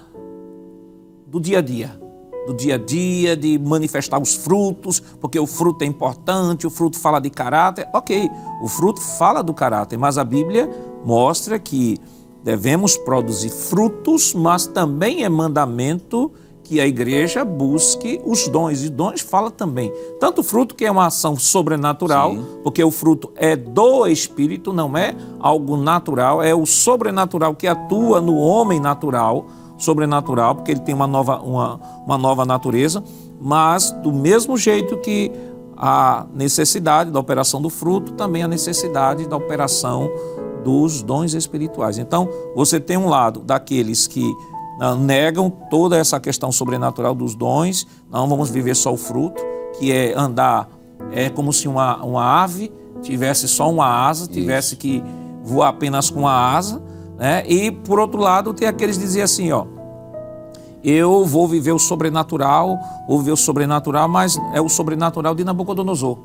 do dia a dia, de manifestar os frutos, porque o fruto é importante, o fruto fala de caráter. Ok, o fruto fala do caráter, mas a Bíblia mostra que devemos produzir frutos, mas também é mandamento que a igreja busque os dons, e dons fala também. Tanto o fruto que é uma ação sobrenatural, sim, porque o fruto é do Espírito, não é algo natural, é o sobrenatural que atua no homem natural, sobrenatural, porque ele tem uma nova natureza, mas do mesmo jeito que a necessidade da operação do fruto, também a necessidade da operação dos dons espirituais. Então, você tem um lado daqueles que negam toda essa questão sobrenatural dos dons, não vamos viver só o fruto, que é andar, é como se uma ave tivesse só uma asa, tivesse que voar apenas com a asa, né? E por outro lado tem aqueles que diziam assim, ó, eu vou viver o sobrenatural, mas é o sobrenatural de Nabucodonosor.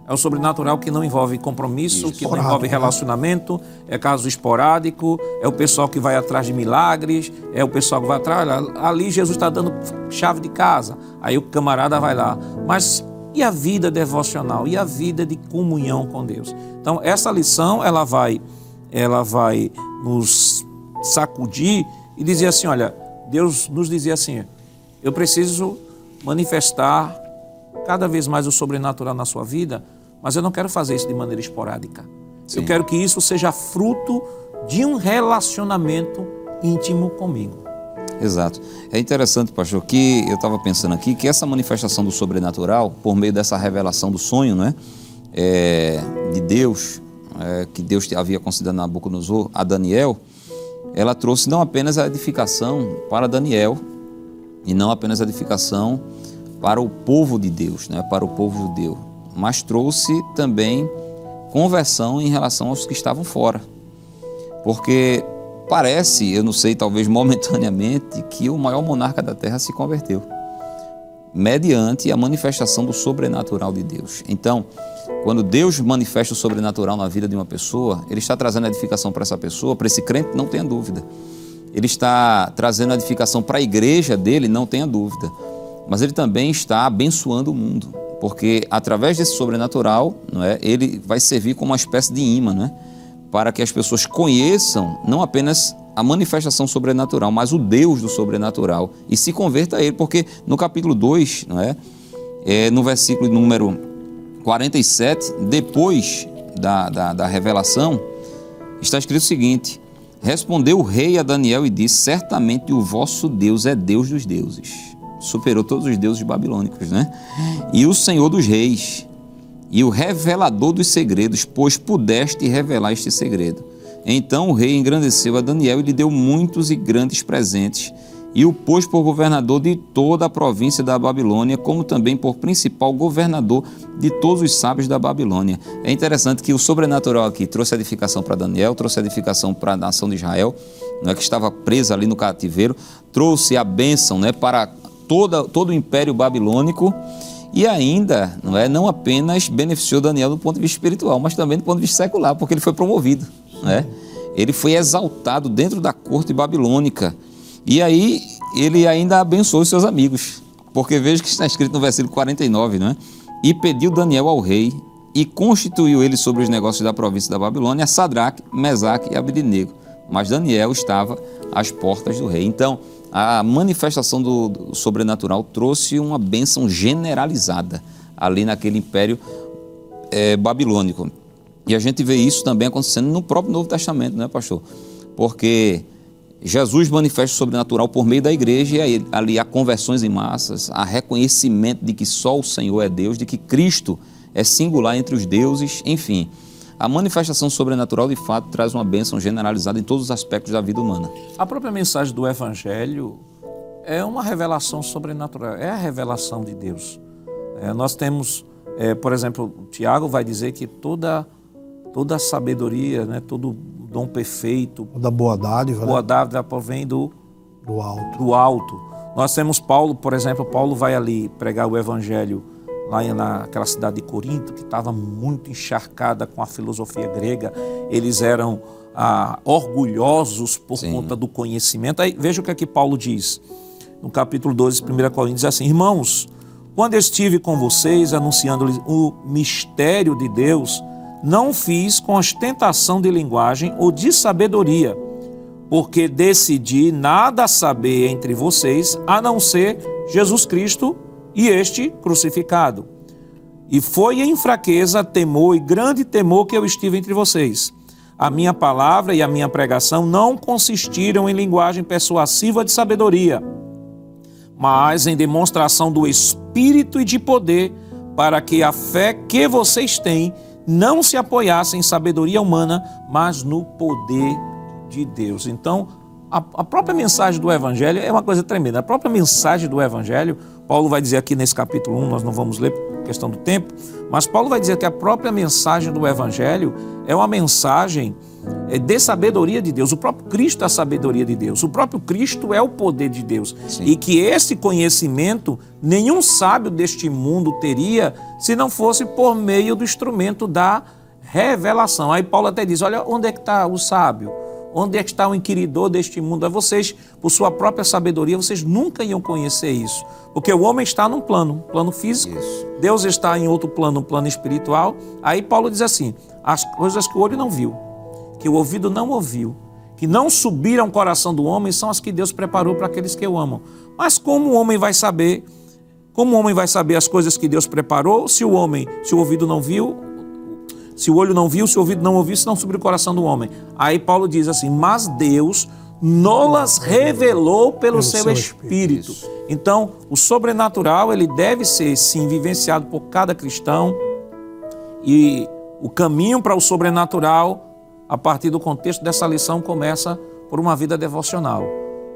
É o sobrenatural que não envolve compromisso, que não envolve relacionamento, é caso esporádico, é o pessoal que vai atrás de milagres, é o pessoal que vai atrás, ali Jesus está dando chave de casa, aí o camarada vai lá. Mas e a vida devocional? E a vida de comunhão com Deus? Então essa lição ela vai nos sacudir e dizer assim, olha, Deus nos dizia assim, eu preciso manifestar cada vez mais o sobrenatural na sua vida, mas eu não quero fazer isso de maneira esporádica. Sim. Eu quero que isso seja fruto de um relacionamento íntimo comigo. Exato. É interessante, pastor, que eu estava pensando aqui, que essa manifestação do sobrenatural, por meio dessa revelação do sonho, né, de Deus, que Deus havia concedido a Nabucodonosor, a Daniel, ela trouxe não apenas a edificação para Daniel, e não apenas a edificação para o povo de Deus, né, para o povo judeu, mas trouxe também conversão em relação aos que estavam fora. Porque parece, eu não sei, talvez momentaneamente, que o maior monarca da terra se converteu, mediante a manifestação do sobrenatural de Deus. Então, quando Deus manifesta o sobrenatural na vida de uma pessoa, Ele está trazendo edificação para essa pessoa, para esse crente, não tenha dúvida. Ele está trazendo edificação para a igreja dele, não tenha dúvida. Mas Ele também está abençoando o mundo, porque através desse sobrenatural, não é, Ele vai servir como uma espécie de imã, não é, para que as pessoas conheçam não apenas a manifestação sobrenatural, mas o Deus do sobrenatural e se converta a Ele, porque no capítulo 2, não é, no versículo número 47, depois da revelação, está escrito o seguinte: respondeu o rei a Daniel e disse, certamente o vosso Deus é Deus dos deuses, superou todos os deuses babilônicos, né? E o Senhor dos reis, e o revelador dos segredos, pois pudeste revelar este segredo. Então o rei engrandeceu a Daniel e lhe deu muitos e grandes presentes, e o pôs por governador de toda a província da Babilônia, como também por principal governador de todos os sábios da Babilônia. É interessante que o sobrenatural aqui trouxe edificação para Daniel, trouxe edificação para a nação de Israel, não é, que estava presa ali no cativeiro, trouxe a bênção, né, para todo o império babilônico, e ainda não apenas beneficiou Daniel do ponto de vista espiritual, mas também do ponto de vista secular, porque ele foi promovido, né? Ele foi exaltado dentro da corte babilônica, e aí ele ainda abençoou os seus amigos, porque veja que está escrito no versículo 49, não é? E pediu Daniel ao rei, e constituiu ele sobre os negócios da província da Babilônia, Sadraque, Mesaque e Abednego, mas Daniel estava às portas do rei. Então, a manifestação do sobrenatural trouxe uma bênção generalizada ali naquele império babilônico. E a gente vê isso também acontecendo no próprio Novo Testamento, não é, pastor? Porque Jesus manifesta o sobrenatural por meio da igreja, e aí, ali há conversões em massas, há reconhecimento de que só o Senhor é Deus, de que Cristo é singular entre os deuses, enfim. a manifestação sobrenatural, de fato, traz uma bênção generalizada em todos os aspectos da vida humana. A própria mensagem do Evangelho é uma revelação sobrenatural, é a revelação de Deus. Nós temos, por exemplo, Tiago vai dizer que toda a sabedoria, né, todo dom perfeito, Da boa dádiva, boa né? dádiva provém do Do alto. alto. Nós temos Paulo, por exemplo, Paulo vai ali pregar o Evangelho lá naquela cidade de Corinto, que estava muito encharcada com a filosofia grega. Eles eram orgulhosos por conta do conhecimento. Aí veja o que é que Paulo diz no capítulo 12, 1 Coríntios, diz assim: irmãos, quando eu estive com vocês anunciando-lhes o mistério de Deus, não fiz com ostentação de linguagem ou de sabedoria, porque decidi nada saber entre vocês, a não ser Jesus Cristo e este crucificado. E foi em fraqueza, temor e grande temor que eu estive entre vocês. A minha palavra e a minha pregação não consistiram em linguagem persuasiva de sabedoria, mas em demonstração do Espírito e de poder, para que a fé que vocês têm não se apoiasse em sabedoria humana, mas no poder de Deus. Então, a própria mensagem do Evangelho é uma coisa tremenda. A própria mensagem do Evangelho, Paulo vai dizer aqui nesse capítulo 1, nós não vamos ler por questão do tempo, mas Paulo vai dizer que a própria mensagem do Evangelho é uma mensagem de sabedoria de Deus. O próprio Cristo é a sabedoria de Deus. O próprio Cristo é o poder de Deus. Sim. E que esse conhecimento nenhum sábio deste mundo teria se não fosse por meio do instrumento da revelação. Aí Paulo até diz, olha, onde é que está o sábio? Onde é que está o inquiridor deste mundo? A vocês, por sua própria sabedoria, vocês nunca iam conhecer isso. Porque o homem está num plano físico, isso. Deus está em outro plano, um plano espiritual. Aí Paulo diz assim, as coisas que o olho não viu, que o ouvido não ouviu, que não subiram ao coração do homem, são as que Deus preparou para aqueles que o amam. Mas como o homem vai saber? Como o homem vai saber as coisas que Deus preparou se o ouvido não viu, se o olho não viu, se o ouvido não ouviu, se não subiu o coração do homem? Aí Paulo diz assim, mas Deus nolas revelou pelo seu Espírito. Então, o sobrenatural, ele deve ser, sim, vivenciado por cada cristão, e o caminho para o sobrenatural, a partir do contexto dessa lição, começa por uma vida devocional,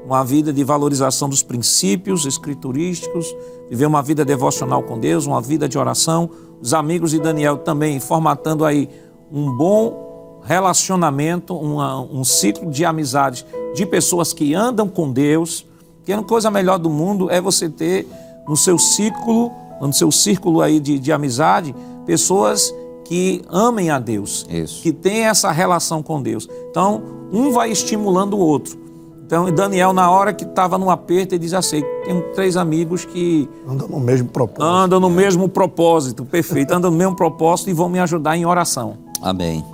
uma vida de valorização dos princípios escriturísticos, viver uma vida devocional com Deus, uma vida de oração. Os amigos de Daniel também formatando aí um bom relacionamento, um ciclo de amizades de pessoas que andam com Deus, que a coisa melhor do mundo é você ter no seu círculo aí de amizade, pessoas que amem a Deus, isso. Que tem essa relação com Deus. Então, um vai estimulando o outro. Então, Daniel, na hora que estava num aperto, ele diz assim, tem 3 amigos que... Andam no mesmo propósito. Andam no mesmo propósito, perfeito. Andam no mesmo propósito e vão me ajudar em oração. Amém.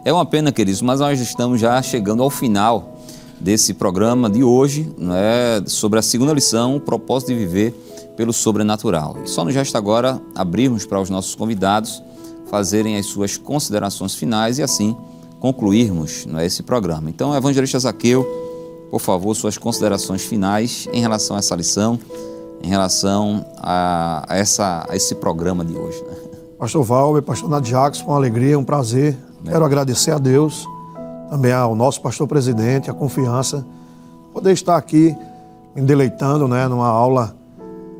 É uma pena, queridos, mas nós estamos já chegando ao final desse programa de hoje, né, sobre a segunda lição, o propósito de viver pelo sobrenatural. E só nos resta agora abrirmos para os nossos convidados fazerem as suas considerações finais e assim concluirmos, né, esse programa. Então, evangelista Zaqueu, por favor, suas considerações finais em relação a essa lição, em relação a esse programa de hoje. Né? Pastor Valber, pastor Nath Jacques, com alegria, um prazer. Quero agradecer a Deus, também ao nosso pastor presidente, a confiança, poder estar aqui me deleitando, né, numa aula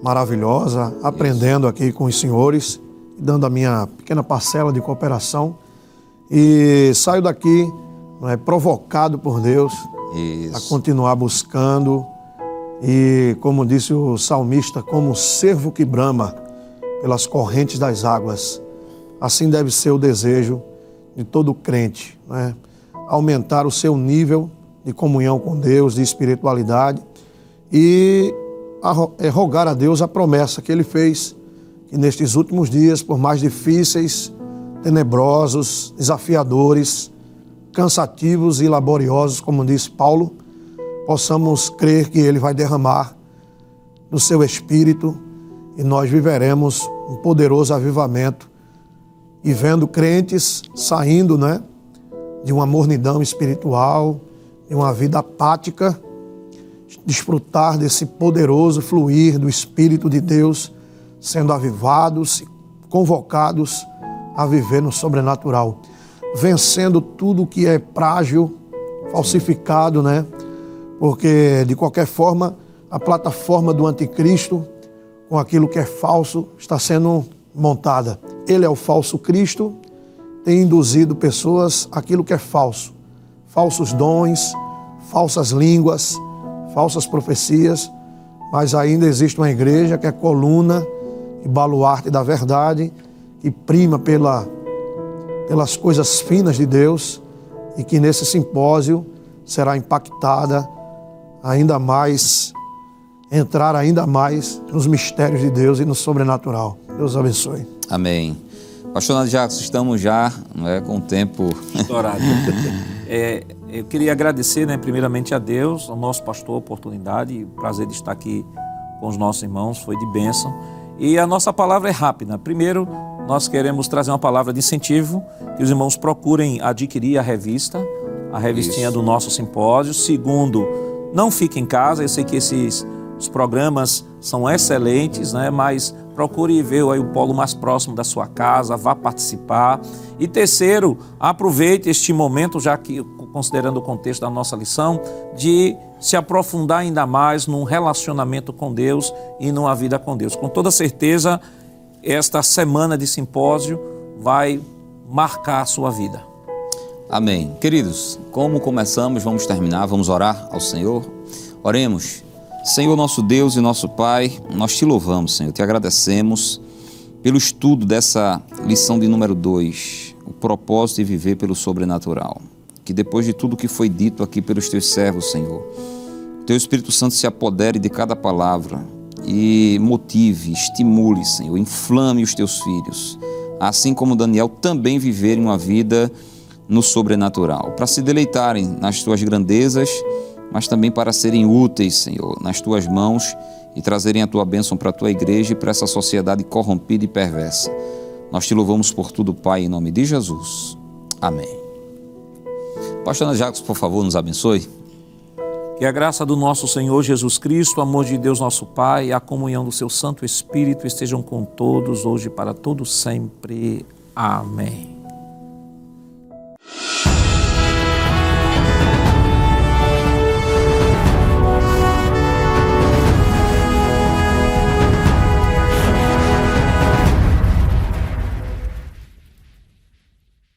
maravilhosa, aprendendo aqui com os senhores, dando a minha pequena parcela de cooperação. E saio daqui, né, provocado por Deus, a continuar buscando. E, como disse o salmista, como cervo que brama pelas correntes das águas, assim deve ser o desejo de todo crente, né? Aumentar o seu nível de comunhão com Deus, de espiritualidade, e rogar a Deus a promessa que Ele fez, que nestes últimos dias, por mais difíceis, tenebrosos, desafiadores, cansativos e laboriosos, como disse Paulo, possamos crer que Ele vai derramar do seu Espírito e nós viveremos um poderoso avivamento e vendo crentes saindo, né, de uma mornidão espiritual, de uma vida apática, desfrutar desse poderoso fluir do Espírito de Deus, sendo avivados, convocados a viver no sobrenatural. vencendo tudo que é frágil, falsificado, né? Porque, de qualquer forma, a plataforma do anticristo, com aquilo que é falso, está sendo montada. Ele é o falso Cristo, tem induzido pessoas àquilo que é falso. Falsos dons, falsas línguas, falsas profecias, mas ainda existe uma igreja que é coluna e baluarte da verdade, que prima pelas coisas finas de Deus e que nesse simpósio será impactada ainda mais, entrar ainda mais nos mistérios de Deus e no sobrenatural. Deus abençoe. Amém. Pastor Nando Jacques, estamos já com o tempo estourado. Eu queria agradecer, primeiramente a Deus, ao nosso pastor, a oportunidade, o prazer de estar aqui com os nossos irmãos, foi de bênção. E a nossa palavra é rápida. Primeiro, nós queremos trazer uma palavra de incentivo, que os irmãos procurem adquirir a revistinha do nosso simpósio. Segundo, não fique em casa, eu sei que os programas são excelentes, mas procure ver aí o polo mais próximo da sua casa, vá participar. E terceiro, aproveite este momento, já que considerando o contexto da nossa lição, de se aprofundar ainda mais num relacionamento com Deus e numa vida com Deus. Com toda certeza, esta semana de simpósio vai marcar a sua vida. Amém. Queridos, como começamos, vamos terminar, vamos orar ao Senhor. Oremos. Senhor, nosso Deus e nosso Pai, nós te louvamos, Senhor, te agradecemos pelo estudo dessa lição de número 2, o propósito de viver pelo sobrenatural. Que depois de tudo que foi dito aqui pelos teus servos, Senhor, teu Espírito Santo se apodere de cada palavra e motive, estimule, Senhor, inflame os teus filhos, assim como Daniel, também viverem uma vida no sobrenatural, para se deleitarem nas tuas grandezas, mas também para serem úteis, Senhor, nas tuas mãos e trazerem a tua bênção para a tua igreja e para essa sociedade corrompida e perversa. Nós te louvamos por tudo, Pai, em nome de Jesus. Amém. Pastor Nando Jacques, por favor, nos abençoe. Que a graça do nosso Senhor Jesus Cristo, o amor de Deus nosso Pai e a comunhão do seu Santo Espírito estejam com todos, hoje e para todos sempre. Amém.